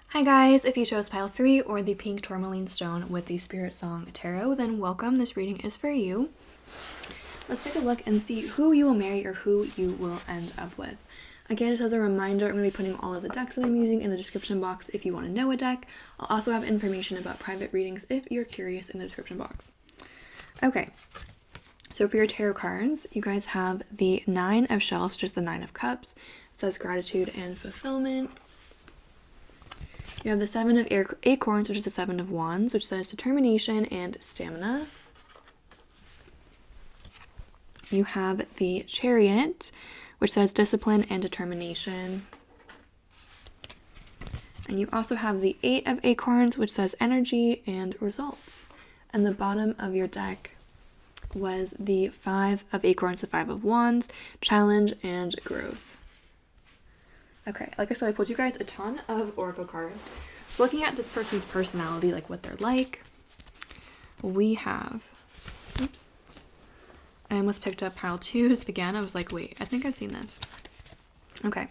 Speaker 1: Hi guys, if you chose pile 3 or the pink tourmaline stone with the Spiritsong Tarot, then welcome. This reading is for you. Let's take a look and see who you will marry or who you will end up with. Again, just as a reminder, I'm going to be putting all of the decks that I'm using in the description box if you want to know a deck. I'll also have information about private readings if you're curious in the description box. Okay, so for your tarot cards, you guys have the 9 of Shells, which is the 9 of Cups. It says gratitude and fulfillment. You have the 7 of Acorns, which is the 7 of Wands, which says determination and stamina. You have the Chariot, which says discipline and determination. And you also have the 8 of Acorns, which says energy and results. And the bottom of your deck was the 5 of Acorns, the 5 of Wands, challenge and growth. Okay, like I said, I pulled you guys a ton of oracle cards. So looking at this person's personality, like what they're like, we have, oops, I almost picked up pile 2s again. I was like, wait, I think I've seen this. Okay.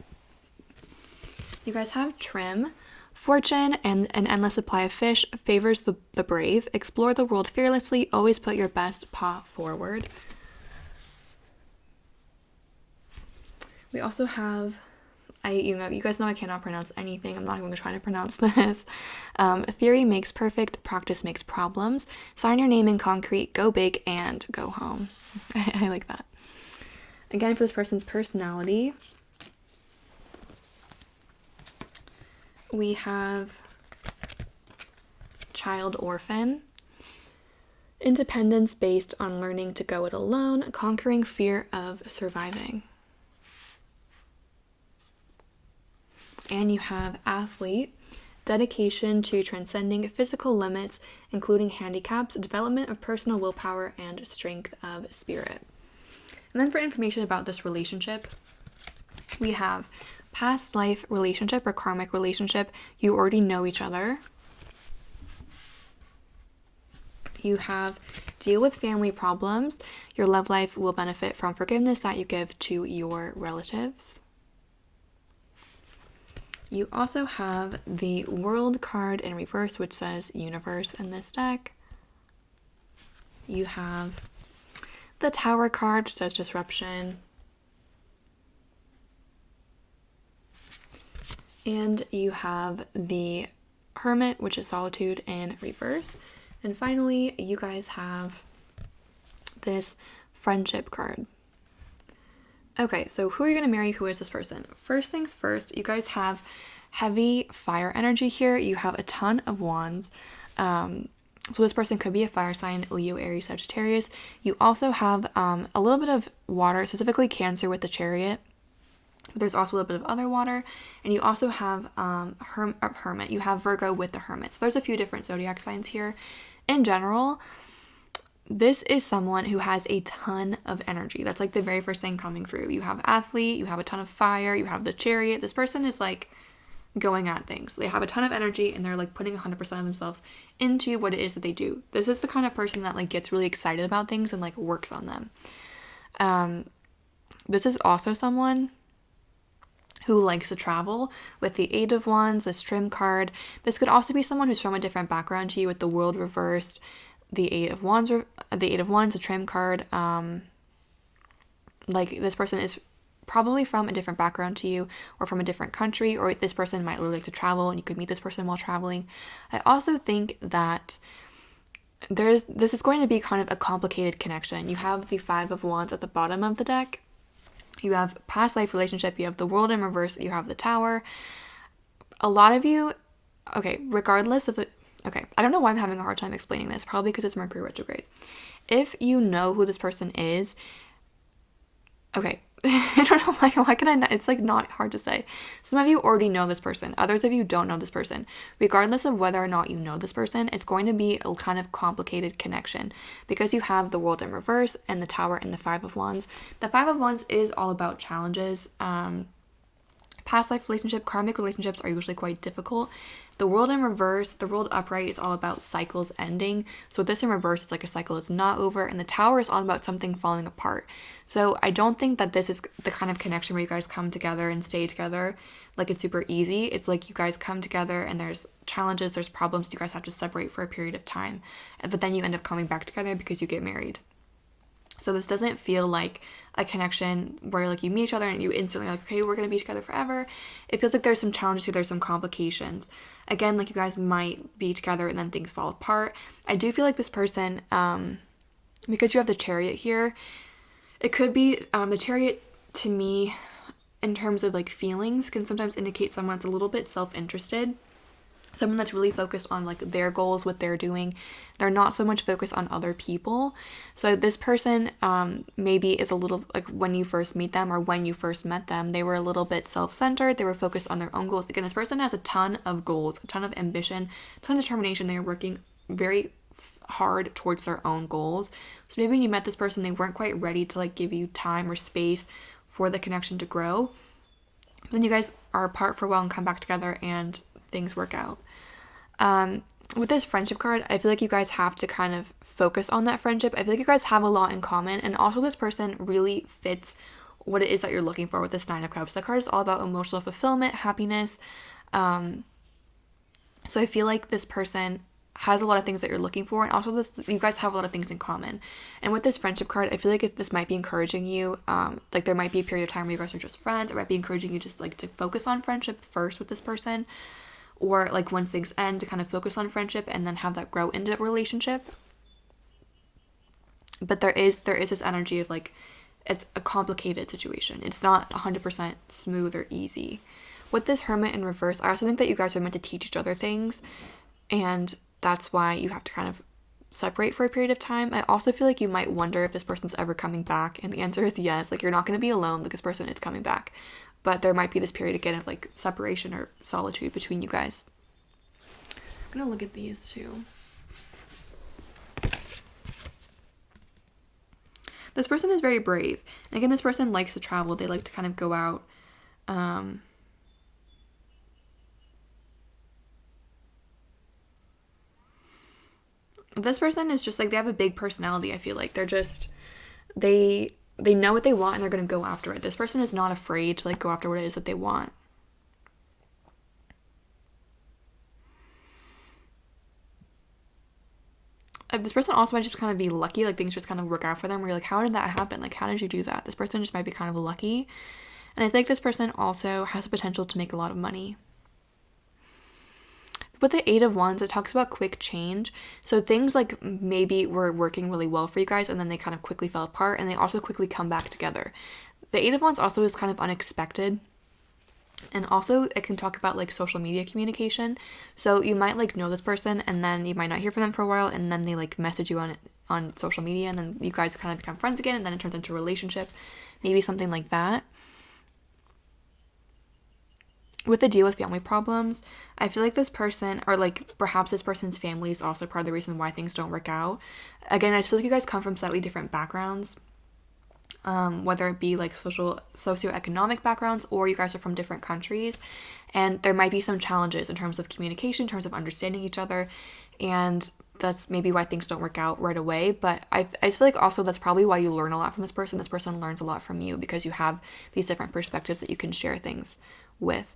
Speaker 1: You guys have Trim, fortune, and an endless supply of fish favors the brave. Explore the world fearlessly. Always put your best paw forward. We also have, you guys know I cannot pronounce anything. I'm not even trying to pronounce this. Theory makes perfect. Practice makes problems. Sign your name in concrete. Go big and go home. I like that. Again, for this person's personality, we have child orphan. Independence based on learning to go it alone. Conquering fear of surviving. And you have athlete, dedication to transcending physical limits, including handicaps, development of personal willpower, and strength of spirit. And then for information about this relationship, we have past life relationship or karmic relationship. You already know each other. You have deal with family problems. Your love life will benefit from forgiveness that you give to your relatives. You also have the World card in reverse, which says Universe in this deck. You have the Tower card, which says Disruption. And you have the Hermit, which is Solitude in reverse. And finally, you guys have this Friendship card. Okay, so who are you going to marry? Who is this person? First things first, you guys have heavy fire energy here. You have a ton of wands. So this person could be a fire sign, Leo, Aries, Sagittarius. You also have a little bit of water, specifically Cancer with the Chariot. There's also a little bit of other water. And you also have Hermit. You have Virgo with the Hermit. So there's a few different zodiac signs here. In general, this is someone who has a ton of energy. That's like the very first thing coming through. You have athlete, you have a ton of fire, you have the Chariot. This person is like going at things. They have a ton of energy and they're like putting 100% of themselves into what it is that they do. This is the kind of person that like gets really excited about things and like works on them. This is also someone who likes to travel with the Eight of Wands, this Trim card. This could also be someone who's from a different background to you with the World reversed, the Eight of Wands, the Trim card. Like this person is probably from a different background to you or from a different country, or this person might really like to travel and you could meet this person while traveling. I also think that this is going to be kind of a complicated connection. You have the Five of Wands at the bottom of the deck. You have past life relationship, you have the World in reverse, you have the Tower. A lot of you, okay, regardless of it, okay, I don't know why I'm having a hard time explaining this, probably because it's Mercury retrograde. If you know who this person is, okay, I don't know why can I not, it's like not hard to say. Some of you already know this person, others of you don't know this person. Regardless of whether or not you know this person, it's going to be a kind of complicated connection because you have the World in reverse and the Tower and the Five of Wands. The Five of Wands is all about challenges. Past life relationship, karmic relationships are usually quite difficult. The World in reverse, the World upright is all about cycles ending. So this in reverse, it's like a cycle is not over. And the Tower is all about something falling apart. So I don't think that this is the kind of connection where you guys come together and stay together. Like it's super easy. It's like you guys come together and there's challenges, there's problems. You guys have to separate for a period of time. But then you end up coming back together because you get married. So this doesn't feel like a connection where like you meet each other and you instantly like, okay, we're going to be together forever. It feels like there's some challenges here, there's some complications. Again, like you guys might be together and then things fall apart. I do feel like this person, because you have the Chariot here, it could be the Chariot to me in terms of like feelings can sometimes indicate someone that's a little bit self-interested. Someone that's really focused on like their goals, what they're doing. They're not so much focused on other people. So this person maybe is a little like when you first meet them or when you first met them, they were a little bit self-centered. They were focused on their own goals. Again, this person has a ton of goals, a ton of ambition, a ton of determination. They are working very hard towards their own goals. So maybe when you met this person, they weren't quite ready to like give you time or space for the connection to grow. But then you guys are apart for a while and come back together and things work out. With this friendship card, I feel like you guys have to kind of focus on that friendship. I feel like you guys have a lot in common, and also this person really fits what it is that you're looking for with this Nine of Cups. The card is all about emotional fulfillment, happiness. So I feel like this person has a lot of things that you're looking for, and also you guys have a lot of things in common. And with this friendship card, I feel like if this might be encouraging you, like there might be a period of time where you guys are just friends. It might be encouraging you just like to focus on friendship first with this person. Or like once things end, to kind of focus on friendship and then have that grow into a relationship. But there is this energy of like, it's a complicated situation. It's not 100% smooth or easy. With this Hermit in reverse, I also think that you guys are meant to teach each other things. And that's why you have to kind of separate for a period of time. I also feel like you might wonder if this person's ever coming back. And the answer is yes. Like you're not going to be alone. Like this person is coming back. But there might be this period again of like separation or solitude between you guys. I'm gonna look at these two. This person is very brave. And again, this person likes to travel. They like to kind of go out. This person is just like, they have a big personality. I feel like they're just, they know what they want and they're going to go after it. This person is not afraid to like go after what it is that they want. this person also might just kind of be lucky, like things just kind of work out for them, where you're like, how did that happen? Like, how did you do that? This person just might be kind of lucky. And I think this person also has the potential to make a lot of money. With the Eight of Wands, it talks about quick change. So things like maybe were working really well for you guys and then they kind of quickly fell apart and they also quickly come back together. The Eight of Wands also is kind of unexpected. And also it can talk about like social media communication. So you might like know this person and then you might not hear from them for a while and then they like message you on social media and then you guys kind of become friends again and then it turns into a relationship. Maybe something like that. With the deal with family problems, I feel like this person, or like perhaps this person's family is also part of the reason why things don't work out. Again, I feel like you guys come from slightly different backgrounds, whether it be like socioeconomic backgrounds or you guys are from different countries. And there might be some challenges in terms of communication, in terms of understanding each other. And that's maybe why things don't work out right away. But I feel like also that's probably why you learn a lot from this person. This person learns a lot from you because you have these different perspectives that you can share things with.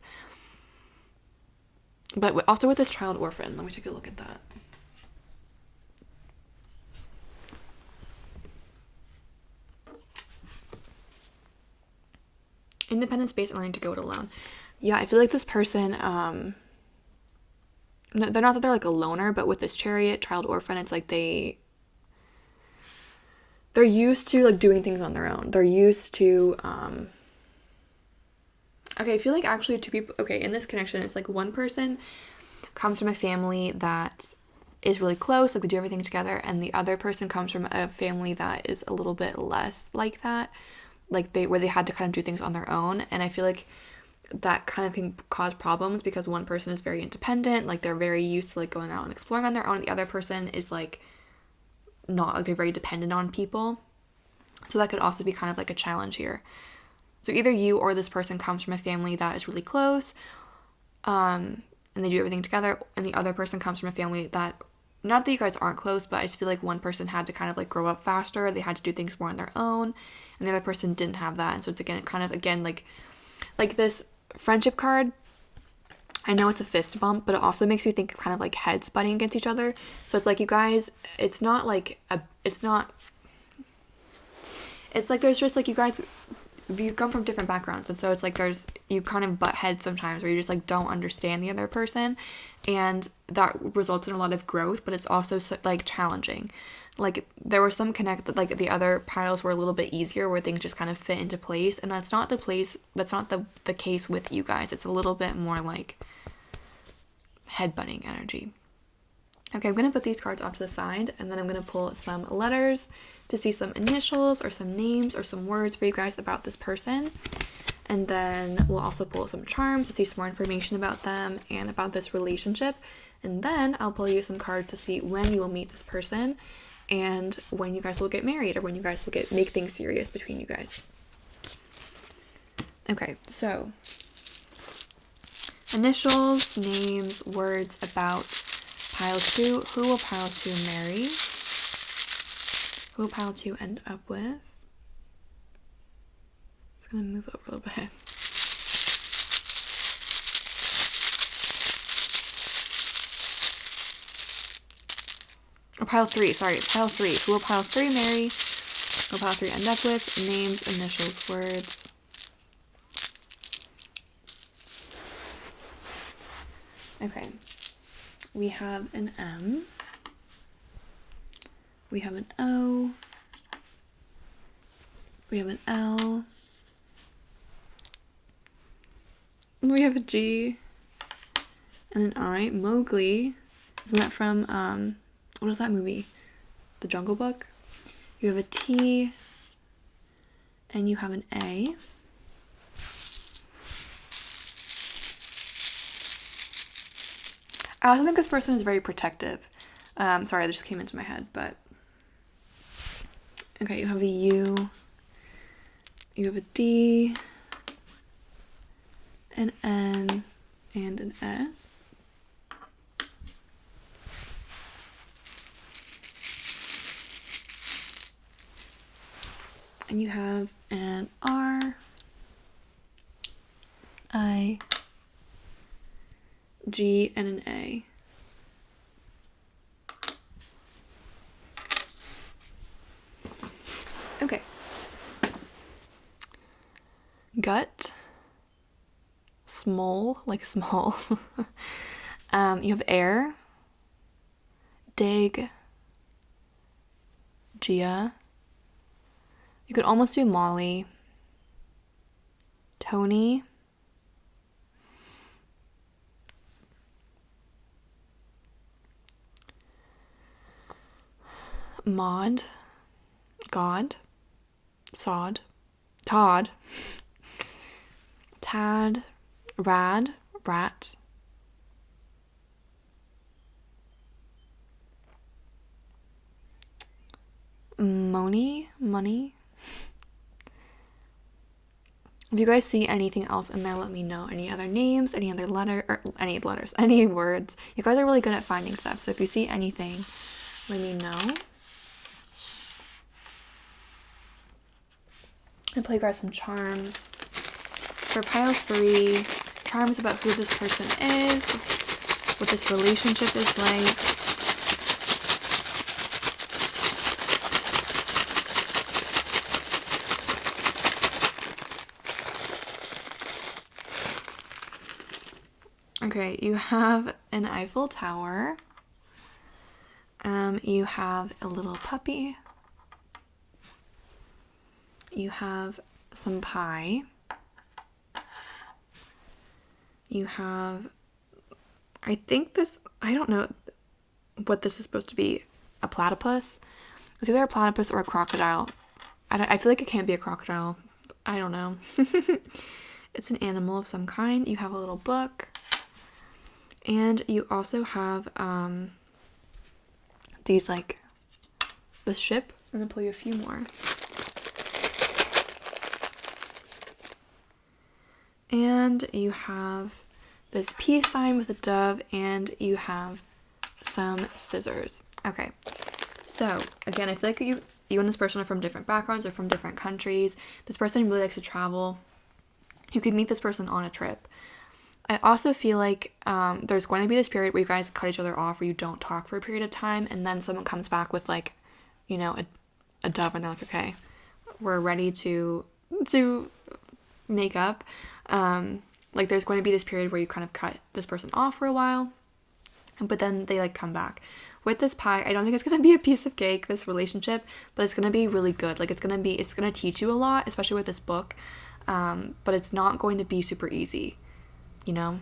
Speaker 1: But also with this child orphan, let me take a look at that. Independent space and learning to go it alone. Yeah, I feel like this person, no, they're not that they're like a loner, but with this chariot, child orphan, it's like they're used to like doing things on their own. They're used to, okay, I feel like actually two people, okay, in this connection, it's like one person comes from a family that is really close, like they do everything together, and the other person comes from a family that is a little bit less like that, like where they had to kind of do things on their own. And I feel like that kind of can cause problems because one person is very independent, like they're very used to like going out and exploring on their own, and the other person is like not, like they're very dependent on people. So that could also be kind of like a challenge here. So either you or this person comes from a family that is really close, and they do everything together, and the other person comes from a family that, not that you guys aren't close, but I just feel like one person had to kind of like grow up faster, they had to do things more on their own, and the other person didn't have that. And so it's again like this friendship card, I know it's a fist bump, but it also makes you think kind of like heads butting against each other. So it's like you guys, it's like there's just like you guys, you come from different backgrounds, and so it's like you kind of butt heads sometimes where you just like don't understand the other person, and that results in a lot of growth, but it's also like challenging. Like there were some like the other piles were a little bit easier where things just kind of fit into place, and that's not the case with you guys. It's a little bit more like headbutting energy. Okay, I'm going to put these cards off to the side, and then I'm going to pull some letters to see some initials or some names or some words for you guys about this person. And then we'll also pull some charms to see some more information about them and about this relationship. And then I'll pull you some cards to see when you will meet this person and when you guys will get married or when you guys will make things serious between you guys. Okay, so initials, names, words about pile 2. Who will pile 2 marry? Who will pile 2 end up with? It's gonna move over a little bit. Or pile 3, sorry, pile 3. Who will pile 3 marry? Who will pile 3 end up with? Names, initials, words. Okay. We have an M. We have an O. We have an L. We have a G. And an I. Mowgli. Isn't that from, what is that movie? The Jungle Book? You have a T. And you have an A. I also think this person is very protective. Sorry, that just came into my head, but... Okay, you have a U. You have a D. An N. And an S. And you have an R. I. G and an A. gut, small, like small. You have air, dig, Gia. You could almost do Molly, Tony, Maud, God, Sod, Todd, Tad, Rad, Rat, Money, Money. If you guys see anything else in there, let me know. Any other names, any other letter, or any letters, any words. You guys are really good at finding stuff, so if you see anything, let me know. And play you guys some charms. For pile 3, charms about who this person is, what this relationship is like. Okay, you have an Eiffel Tower. You have a little puppy. You have some pie. You have, I don't know what this is supposed to be, a platypus. It's either a platypus or a crocodile. I feel like it can't be a crocodile. I don't know. It's an animal of some kind. You have a little book. And you also have these, like, this ship. I'm going to pull you a few more. And you have this peace sign with a dove, and you have some scissors. Okay, so again, I feel like you and this person are from different backgrounds or from different countries. This person really likes to travel. You could meet this person on a trip. I also feel like there's going to be this period where you guys cut each other off, where you don't talk for a period of time, and then someone comes back with, like, you know, a dove, and they're like, okay, we're ready to make up. Like, there's going to be this period where you kind of cut this person off for a while, but then they, like, come back. With this pie, I don't think it's going to be a piece of cake, this relationship, but it's going to be really good. Like, it's going to teach you a lot, especially with this book, but it's not going to be super easy, you know?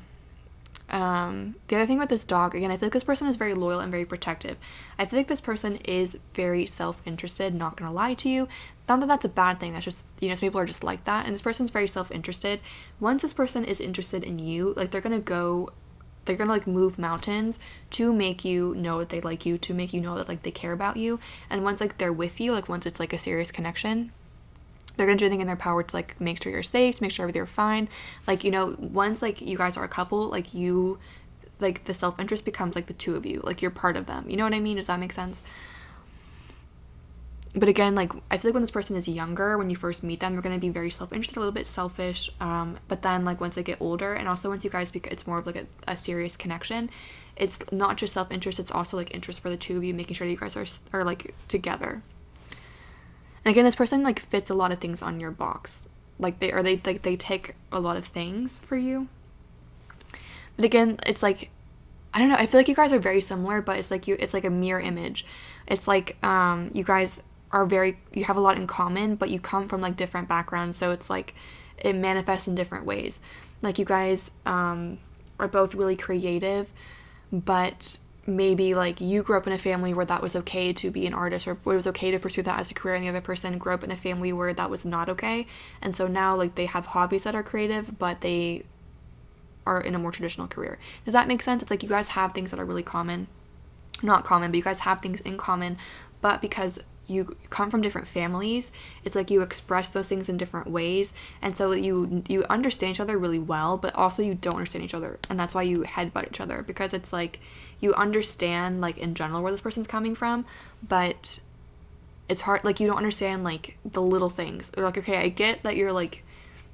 Speaker 1: The other thing with this dog, again, I feel like this person is very loyal and very protective. I feel like this person is very self-interested, not gonna lie to you. Not that that's a bad thing, that's just, you know, some people are just like that, and this person's very self-interested. Once this person is interested in you, like, they're gonna like move mountains to make you know that they like you, to make you know that, like, they care about you. And once, like, they're with you, like, once it's, like, a serious connection, they're gonna do anything in their power to, like, make sure you're safe, to make sure everything's fine. Like, you know, once, like, you guys are a couple, like, you, like, the self-interest becomes, like, the two of you, like, you're part of them, you know what I mean? Does that make sense? But again, like, I feel like when this person is younger, when you first meet them, they're gonna be very self-interested, a little bit selfish, but then, like, once they get older, and also once you guys it's more of, like, a serious connection, it's not just self-interest, it's also, like, interest for the two of you, making sure that you guys are like, together. And again, this person, like, fits a lot of things on your box. Like, they take a lot of things for you. But again, it's like, I don't know, I feel like you guys are very similar, but it's like it's like a mirror image. It's like, you guys you have a lot in common, but you come from, like, different backgrounds, so it's like, it manifests in different ways. Like, you guys, are both really creative, but maybe, like, you grew up in a family where that was okay to be an artist, or it was okay to pursue that as a career, and the other person grew up in a family where that was not okay, and so now, like, they have hobbies that are creative, but they are in a more traditional career. Does that make sense? It's like you guys have things that are really not common, but you guys have things in common, but because you come from different families, it's like you express those things in different ways, and so you understand each other really well, but also you don't understand each other, and that's why you headbutt each other, because it's like you understand, like, in general where this person's coming from, but it's hard, like, you don't understand, like, the little things. Or, like, okay, I get that you're, like,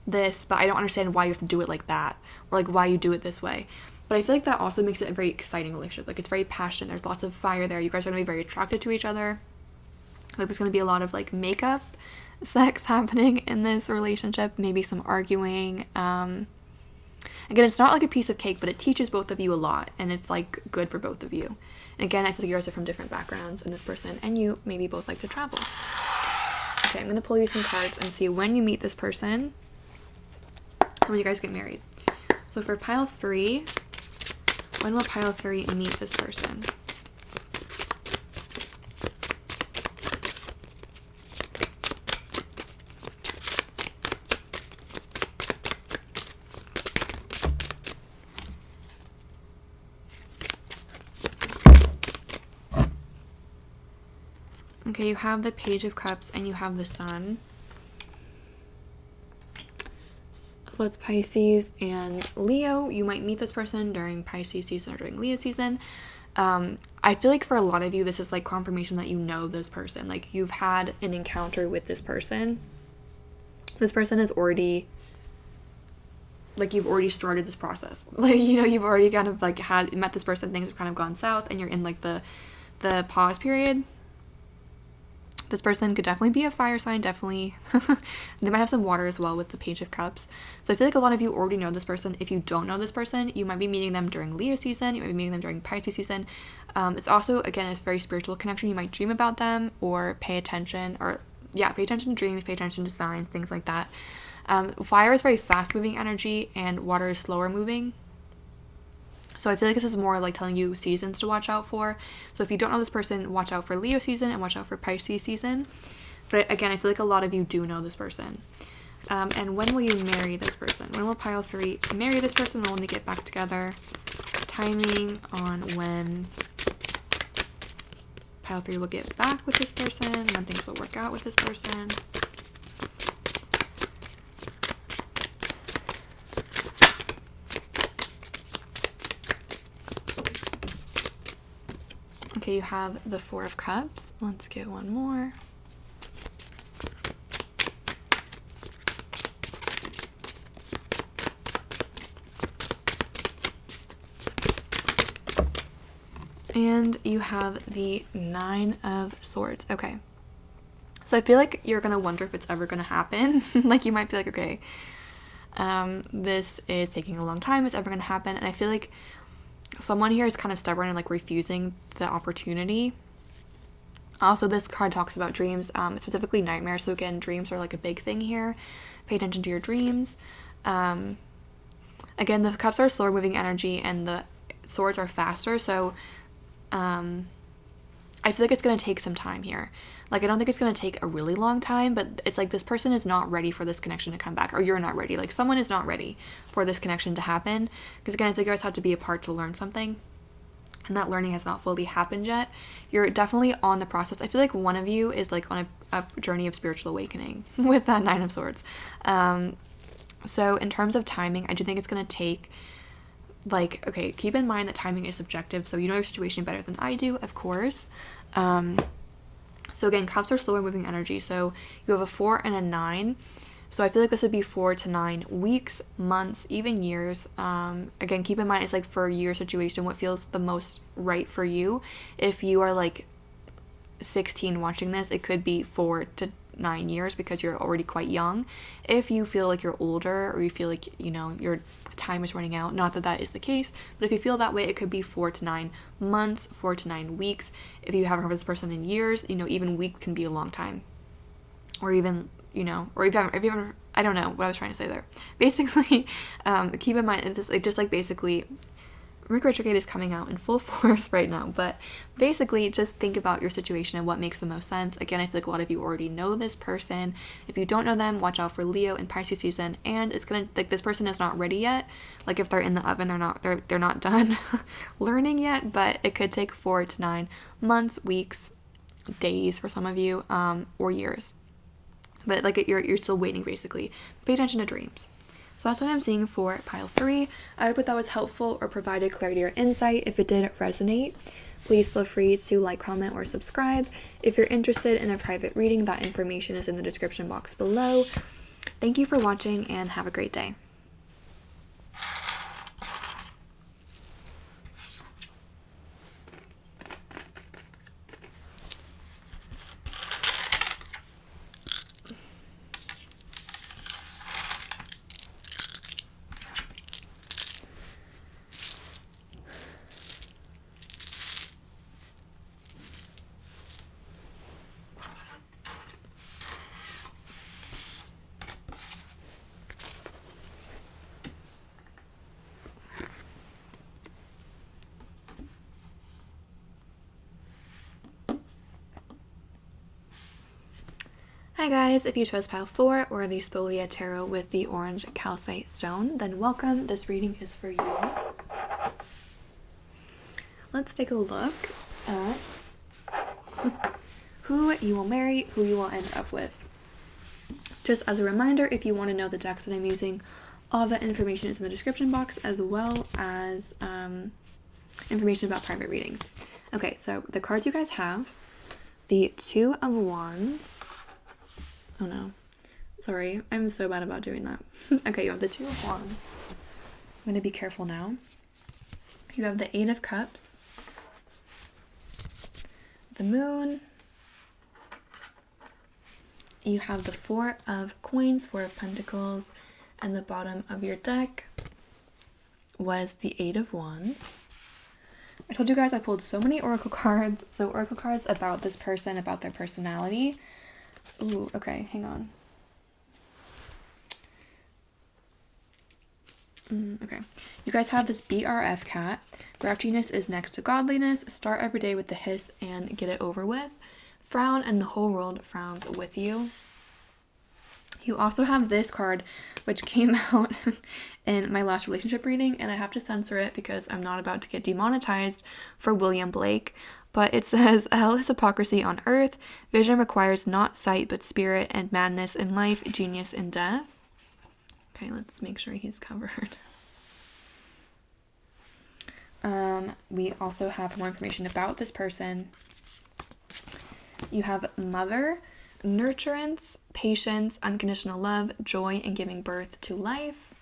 Speaker 1: this, but I don't understand why you have to do it like that, or, like, why you do it this way. But I feel like that also makes it a very exciting relationship. Like, it's very passionate, there's lots of fire there, you guys are going to be very attracted to each other. Like, there's going to be a lot of, like, makeup, sex happening in this relationship, maybe some arguing. Again, it's not like a piece of cake, but it teaches both of you a lot, and it's like good for both of you. And again, I feel like you guys are from different backgrounds in this person, and you maybe both like to travel. Okay, I'm going to pull you some cards and see when you meet this person, when you guys get married. So for pile 3, when will pile 3 meet this person? Okay, you have the Page of Cups and you have the Sun. So it's Pisces and Leo. You might meet this person during Pisces season or during Leo season. I feel like for a lot of you, this is like confirmation that you know this person. Like you've had an encounter with this person. This person is already, like you've already started this process. Like, you know, you've already kind of like met this person, things have kind of gone south and you're in like the pause period. This person could definitely be a fire sign, definitely. They might have some water as well with the Page of Cups. So I feel like a lot of you already know this person. If you don't know this person, you might be meeting them during Leo season. You might be meeting them during Pisces season. It's also, again, it's a very spiritual connection. You might dream about them or pay attention to dreams, pay attention to signs, things like that. Fire is very fast moving energy and water is slower moving. So I feel like this is more like telling you seasons to watch out for. So if you don't know this person, watch out for Leo season and watch out for Pisces season. But again, I feel like a lot of you do know this person. And when will you marry this person? When will pile 3 marry this person? When will they get back together? Timing on when pile 3 will get back with this person, when things will work out with this person. Okay, you have the 4 of Cups. Let's get one more. And you have the 9 of Swords. Okay. So I feel like you're going to wonder if it's ever going to happen. Like you might be like, okay, this is taking a long time. It's ever going to happen. And I feel like someone here is kind of stubborn and like refusing the opportunity. Also, this card talks about dreams, specifically nightmares. So again, dreams are like a big thing here. Pay attention to your dreams. Again, the cups are slower moving energy and the swords are faster. So I feel like it's going to take some time here. Like, I don't think it's going to take a really long time, but it's like this person is not ready for this connection to come back, or you're not ready. Like, someone is not ready for this connection to happen. Because, again, I think you guys have to be apart to learn something, and that learning has not fully happened yet. You're definitely on the process. I feel like one of you is, like, on a journey of spiritual awakening with that 9 of Swords. So, in terms of timing, I do think it's going to take... Like, okay, keep in mind that timing is subjective, so you know your situation better than I do, of course. So again, cups are slower moving energy, so you have a 4 and a 9. So I feel like this would be 4 to 9 weeks, months, even years. Again, keep in mind it's like for your situation, what feels the most right for you. If you are like 16 watching this, it could be 4 to 9 years because you're already quite young. If you feel like you're older or you feel like, you know, your time is running out, not that that is the case, but if you feel that way, it could be 4 to 9 months, 4 to 9 weeks. If you haven't heard of this person in years, you know, even weeks can be a long time. Or even, you know, or if you haven't, I don't know what I was trying to say there. Basically, keep in mind, it's just like basically, Mercury retrograde is coming out in full force right now, but basically just think about your situation and what makes the most sense. Again, I feel like a lot of you already know this person. If you don't know them, watch out for Leo and Pisces season, and it's gonna, like, this person is not ready yet. Like, if they're in the oven, they're not done learning yet, but it could take 4 to 9 months, weeks, days for some of you, or years. But like, you're still waiting, basically. Pay attention to dreams. So that's what I'm seeing for pile 3. I hope that was helpful or provided clarity or insight. If it did resonate, please feel free to like, comment, or subscribe. If you're interested in a private reading, that information is in the description box below. Thank you for watching and have a great day. Hi guys, if you chose pile 4 or the Spolia Tarot with the orange calcite stone, then welcome. This reading is for you. Let's take a look at who you will marry, who you will end up with. Just as a reminder, if you want to know the decks that I'm using, all that information is in the description box, as well as information about private readings. Okay, so the cards you guys have, the Two of Wands. Oh no, sorry, I'm so bad about doing that. Okay, you have the Two of Wands. I'm going to be careful now. You have the Eight of Cups, the Moon. You have the Four of Coins, Four of Pentacles, and the bottom of your deck was the Eight of Wands. I told you guys I pulled so many oracle cards. So oracle cards about this person, about their personality. Ooh, okay, hang on. Okay, you guys have this BRF cat. Grouchiness is next to godliness. Start every day with the hiss and get it over with. Frown and the whole world frowns with you. You also have this card, which came out in my last relationship reading, and I have to censor it because I'm not about to get demonetized for William Blake. But it says, hell is hypocrisy on earth. Vision requires not sight, but spirit, and madness in life, genius in death. Okay, let's make sure he's covered. We also have more information about this person. You have mother, nurturance, patience, unconditional love, joy, and giving birth to life.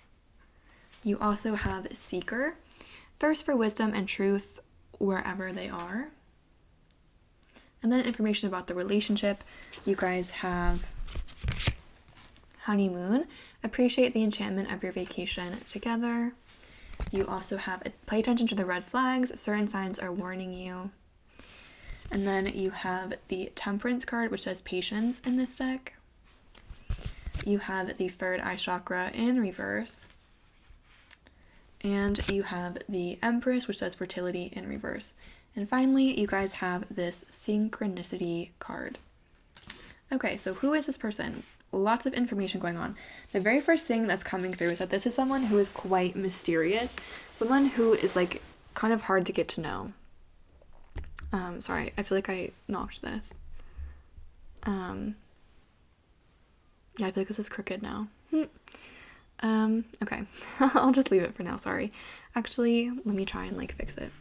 Speaker 1: You also have seeker, thirst for wisdom and truth wherever they are. And then information about the relationship. You guys have honeymoon, appreciate the enchantment of your vacation together. You also have pay attention to the red flags, certain signs are warning you. And then you have the temperance card, which says patience in this deck. You have the third eye chakra in reverse. And you have the empress, which says fertility in reverse. And finally, you guys have this synchronicity card. Okay, so who is this person? Lots of information going on. The very first thing that's coming through is that this is someone who is quite mysterious. Someone who is like kind of hard to get to know. Sorry, I feel like I knocked this. Yeah, I feel like this is crooked now. Okay, I'll just leave it for now, sorry. Actually, let me try and like fix it.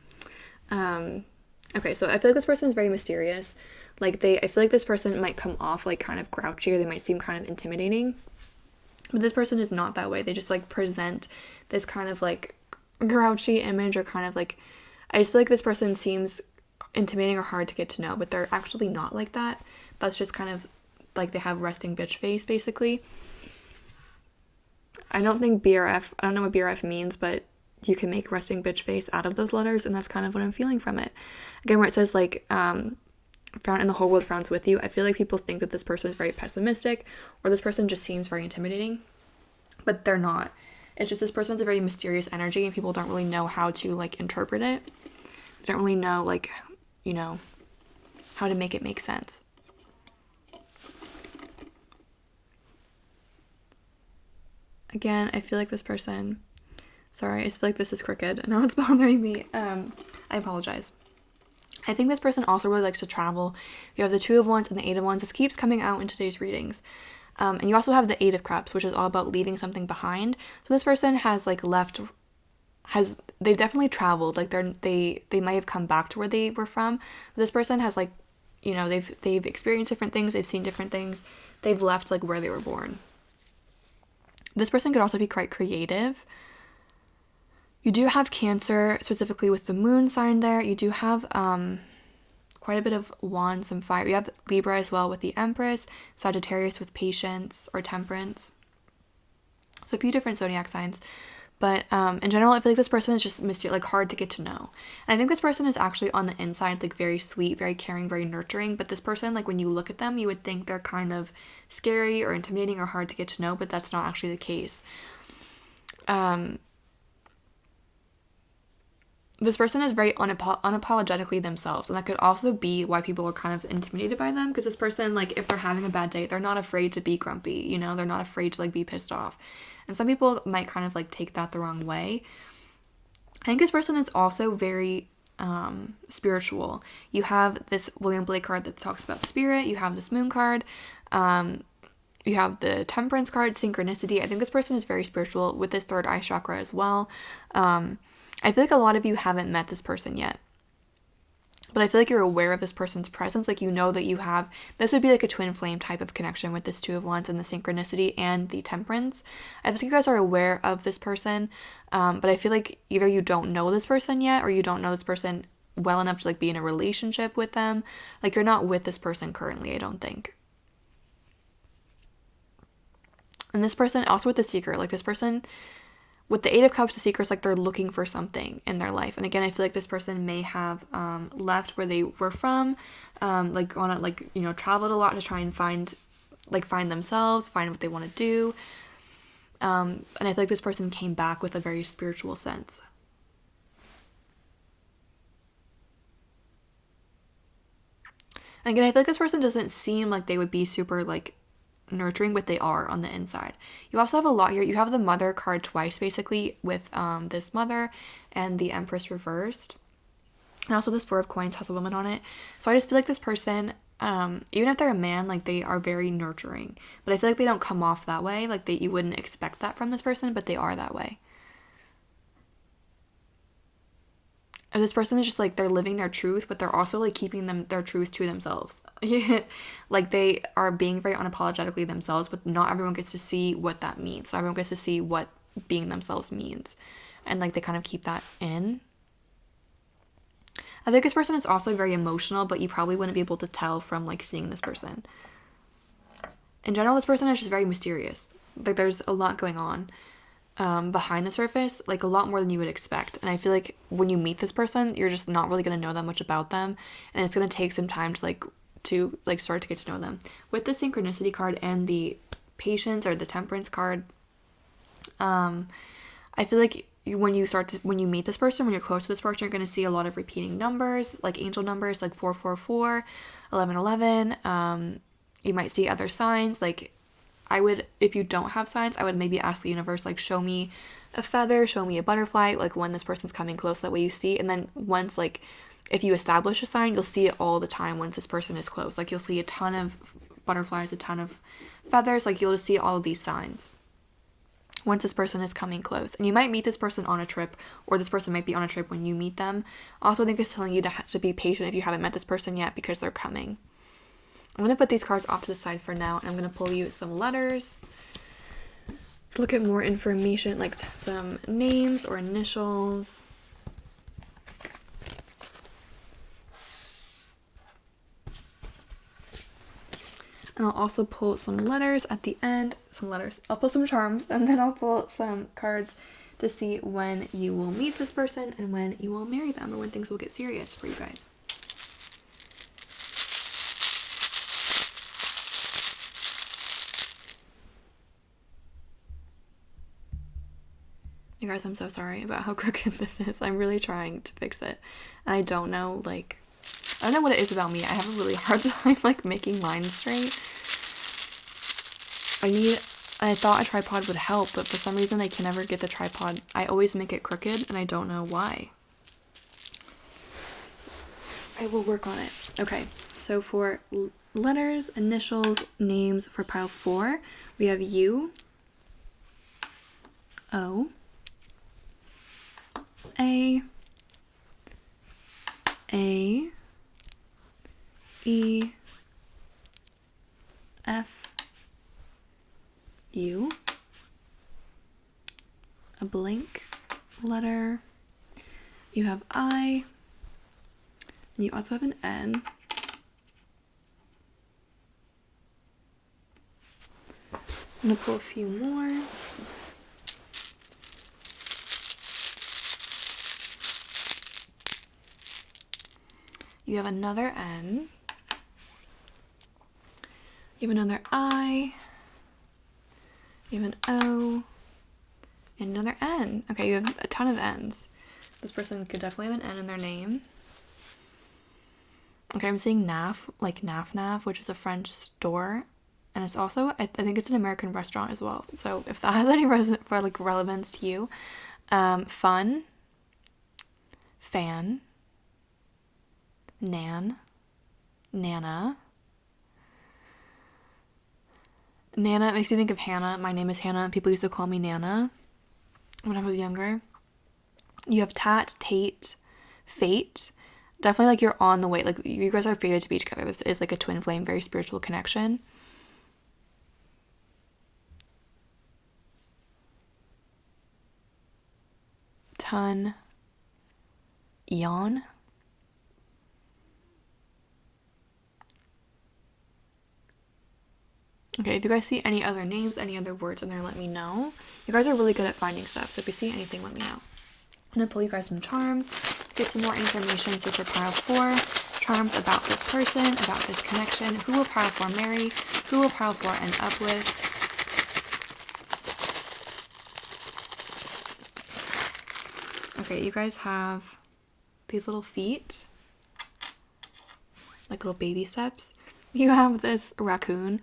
Speaker 1: Okay, so I feel like this person is very mysterious. I feel like this person might come off like kind of grouchy, or they might seem kind of intimidating. But this person is not that way. They just like present this kind of like grouchy image, or kind of like, I just feel like this person seems intimidating or hard to get to know, but they're actually not like that. That's just kind of like they have resting bitch face, basically. I don't know what BRF means, but you can make resting bitch face out of those letters, and that's kind of what I'm feeling from it. Again, where it says like frown and the whole world frowns with you, I feel like people think that this person is very pessimistic, or this person just seems very intimidating, but they're not. It's just this person's a very mysterious energy, and people don't really know how to like interpret it. They don't really know like, you know, how to make it make sense. Again, I feel like this person, sorry, I just feel like this is crooked, and now it's bothering me. I apologize. I think this person also really likes to travel. You have the Two of Wands and the Eight of Wands. This keeps coming out in today's readings. And you also have the Eight of Cups, which is all about leaving something behind. So this person has like they've definitely traveled. Like they might have come back to where they were from. But this person has like, you know, they've experienced different things. They've seen different things. They've left like where they were born. This person could also be quite creative. You do have Cancer, specifically with the moon sign there. You do have quite a bit of wands and fire. You have Libra as well with the Empress, Sagittarius with patience or temperance. So a few different zodiac signs. But in general, I feel like this person is just like hard to get to know. And I think this person is actually on the inside like very sweet, very caring, very nurturing. But this person, like when you look at them, you would think they're kind of scary or intimidating or hard to get to know, but that's not actually the case. this person is very unapologetically themselves, and that could also be why people are kind of intimidated by them, because this person, like, if they're having a bad day, they're not afraid to be grumpy, you know, they're not afraid to, like, be pissed off. And some people might kind of, like, take that the wrong way. I think this person is also very spiritual. You have this William Blake card that talks about spirit. You have this moon card. You have the temperance card, synchronicity. I think this person is very spiritual with this third eye chakra as well. I feel like a lot of you haven't met this person yet, but I feel like you're aware of this person's presence. Like, you know that you have, this would be like a twin flame type of connection with this Two of Wands and the synchronicity and the temperance. I think you guys are aware of this person, but I feel like either you don't know this person yet, or you don't know this person well enough to, like, be in a relationship with them. Like, you're not with this person currently, I don't think. And this person, also with the Seeker, like, this person with the Eight of Cups, the Seeker is like they're looking for something in their life. And again, I feel like this person may have left where they were from, like gone out, like, you know, traveled a lot to try and find themselves, find what they want to do. And I feel like this person came back with a very spiritual sense. And again, I feel like this person doesn't seem like they would be super, like, nurturing, but they are on the inside. You also have a lot here. You have the Mother card twice, basically, with this Mother and the Empress reversed. And also this Four of Coins has a woman on it. So I just feel like this person, even if they're a man, like, they are very nurturing. But I feel like they don't come off that way. Like, you wouldn't expect that from this person, but they are that way. And this person is just, like, they're living their truth, but they're also, like, keeping their truth to themselves. Like, they are being very unapologetically themselves, but not everyone gets to see what that means. So everyone gets to see what being themselves means. And, like, they kind of keep that in. I think this person is also very emotional, but you probably wouldn't be able to tell from, like, seeing this person. In general, this person is just very mysterious. Like, there's a lot going on behind the surface, like, a lot more than you would expect. And I feel like when you meet this person, you're just not really going to know that much about them, and it's going to take some time to start to get to know them. With the synchronicity card and the patience or the temperance card, I feel like when you meet this person, when you're close to this person, you're going to see a lot of repeating numbers, like angel numbers, like 444, 1111. You might see other signs. Like, I would, if you don't have signs, I would maybe ask the universe, like, show me a feather, show me a butterfly, like, when this person's coming close, that way you see. And then once, like, if you establish a sign, you'll see it all the time once this person is close. Like, you'll see a ton of butterflies, a ton of feathers, like, you'll just see all of these signs once this person is coming close. And you might meet this person on a trip, or this person might be on a trip when you meet them. Also, I think it's telling you to be patient if you haven't met this person yet, because they're coming. I'm going to put these cards off to the side for now, and I'm going to pull you some letters to look at more information, like some names or initials. And I'll also pull some letters at the end, I'll pull some charms, and then I'll pull some cards to see when you will meet this person and when you will marry them, or when things will get serious for you guys. You guys, I'm so sorry about how crooked this is. I'm really trying to fix it. And I don't know, like, I don't know what it is about me. I have a really hard time, like, making mine straight. I thought a tripod would help, but for some reason I can never get the tripod. I always make it crooked, and I don't know why. I will work on it. Okay, so for letters, initials, names, for pile 4, we have U, O, A, E, F, U, a blank letter, you have I, and you also have an N. I'm gonna pull a few more. You have another N. You have another I. You have an O. And another N. Okay, you have a ton of N's. This person could definitely have an N in their name. Okay, I'm seeing NAF, like Naf Naf, which is a French store. And it's also, I think it's an American restaurant as well. So if that has any relevance to you. Fun. Fan. Nan. Nana. Nana makes me think of Hannah. My name is Hannah. People used to call me Nana when I was younger. You have Tat, Tate, Fate. Definitely like you're on the way. Like you guys are fated to be together. This is like a twin flame, very spiritual connection. Ton. Eon. Okay, if you guys see any other names, any other words in there, let me know. You guys are really good at finding stuff, so if you see anything, let me know. I'm going to pull you guys some charms, get some more information. So for pile 4, charms about this person, about this connection. Who will pile 4 marry? Who will pile 4 end up with? Okay, you guys have these little feet, like little baby steps. You have this raccoon,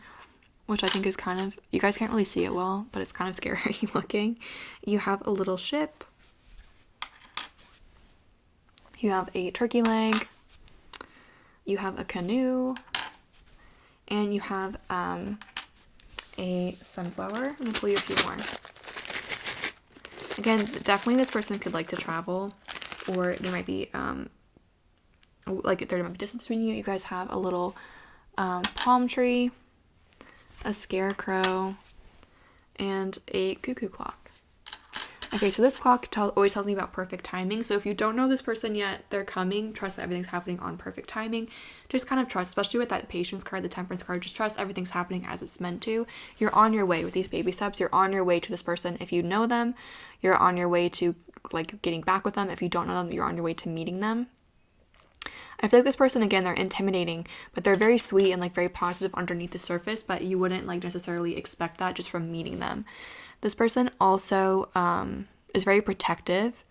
Speaker 1: which I think is kind of, you guys can't really see it well, but it's kind of scary looking. You have a little ship. You have a turkey leg. You have a canoe. And you have a sunflower. I'm going to pull you a few more. Again, definitely this person could like to travel, or there might be, like there might be distance between you. You guys have a little palm tree, a scarecrow, and a cuckoo clock. Okay, so this clock always tells me about perfect timing. So if you don't know this person yet, they're coming. Trust that everything's happening on perfect timing. Just kind of trust, especially with that patience card, the temperance card, just trust everything's happening as it's meant to. You're on your way with these baby steps. You're on your way to this person. If you know them, you're on your way to like getting back with them. If you don't know them, you're on your way to meeting them. I feel like this person, again, they're intimidating, but they're very sweet and like very positive underneath the surface, but you wouldn't like necessarily expect that just from meeting them. This person also is very protective.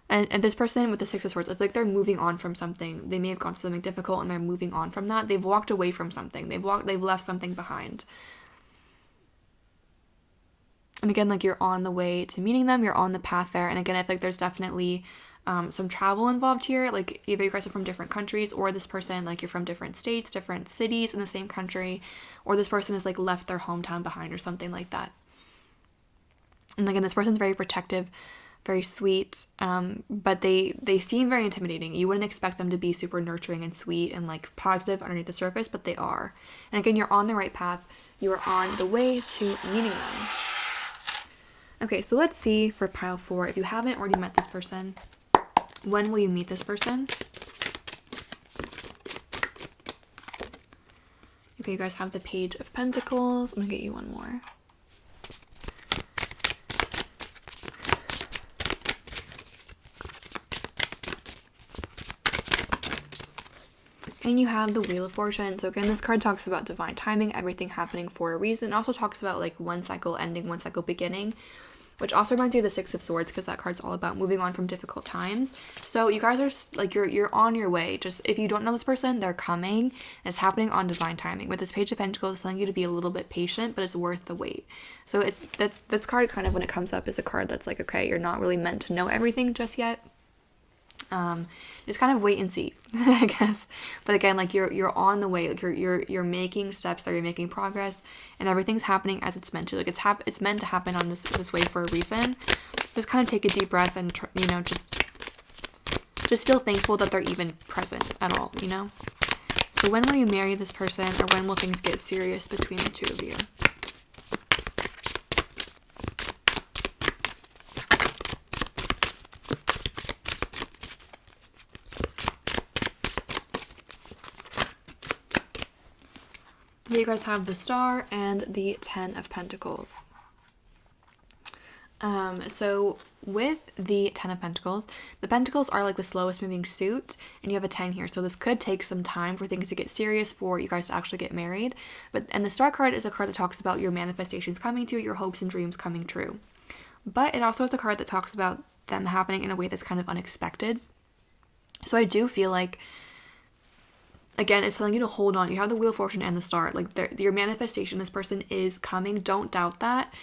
Speaker 1: And this person with the Six of Swords, I feel like they're moving on from something. They may have gone through something difficult and they're moving on from that. They've walked away from something. They've left something behind. And again, like you're on the way to meeting them. You're on the path there. And again, I feel like there's definitely some travel involved here. Like either you guys are from different countries, or this person, like you're from different states, different cities in the same country, or this person has like left their hometown behind or something like that. And again, this person's very protective, very sweet, but they seem very intimidating. You wouldn't expect them to be super nurturing and sweet and like positive underneath the surface, but they are. And again, you're on the right path. You are on the way to meeting them. Okay, so let's see for pile 4. If you haven't already met this person, when will you meet this person? Okay, you guys have the Page of Pentacles. I'm gonna get you one more. And you have the Wheel of Fortune. So again, this card talks about divine timing, everything happening for a reason. It also talks about like one cycle ending, one cycle beginning, which also reminds you of the Six of Swords, because that card's all about moving on from difficult times. So you guys are like, you're on your way. Just if you don't know this person, they're coming, and it's happening on divine timing. With this Page of Pentacles, it's telling you to be a little bit patient, but it's worth the wait. So this card kind of, when it comes up, is a card that's like, okay, you're not really meant to know everything just yet. Just kind of wait and see, I guess. But again, like you're on the way, like you're making steps there, you're making progress, and everything's happening as it's meant to. Like it's meant to happen on this way for a reason. Just kind of take a deep breath and just feel thankful that they're even present at all, you know. So when will you marry this person, or when will things get serious between the two of you? You guys have the Star and the Ten of Pentacles. So with the Ten of Pentacles, the Pentacles are like the slowest moving suit, and you have a 10 here. So this could take some time for things to get serious, for you guys to actually get married. And the Star card is a card that talks about your manifestations coming to, your hopes and dreams coming true. But it also is a card that talks about them happening in a way that's kind of unexpected. So I do feel like, again, it's telling you to hold on. You have the Wheel of Fortune and the Star. Like, your manifestation, this person is coming. Don't doubt that.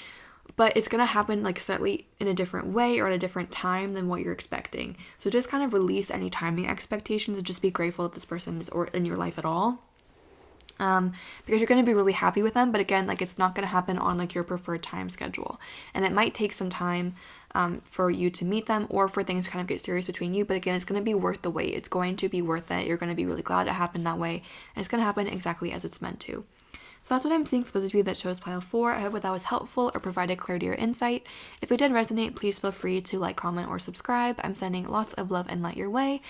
Speaker 1: But it's going to happen like slightly in a different way or at a different time than what you're expecting. So just kind of release any timing expectations and just be grateful that this person is in your life at all. Because you're going to be really happy with them. But again, like, it's not going to happen on like your preferred time schedule. And it might take some time for you to meet them or for things to kind of get serious between you. But again, it's going to be worth the wait. It's going to be worth it. You're going to be really glad it happened that way. And it's going to happen exactly as it's meant to. So that's what I'm seeing for those of you that chose pile 4. I hope that was helpful or provided clarity or insight. If it did resonate, please feel free to like, comment, or subscribe. I'm sending lots of love and light your way.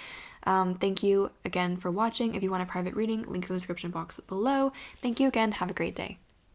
Speaker 1: Thank you again for watching. If you want a private reading, links in the description box below. Thank you again. Have a great day.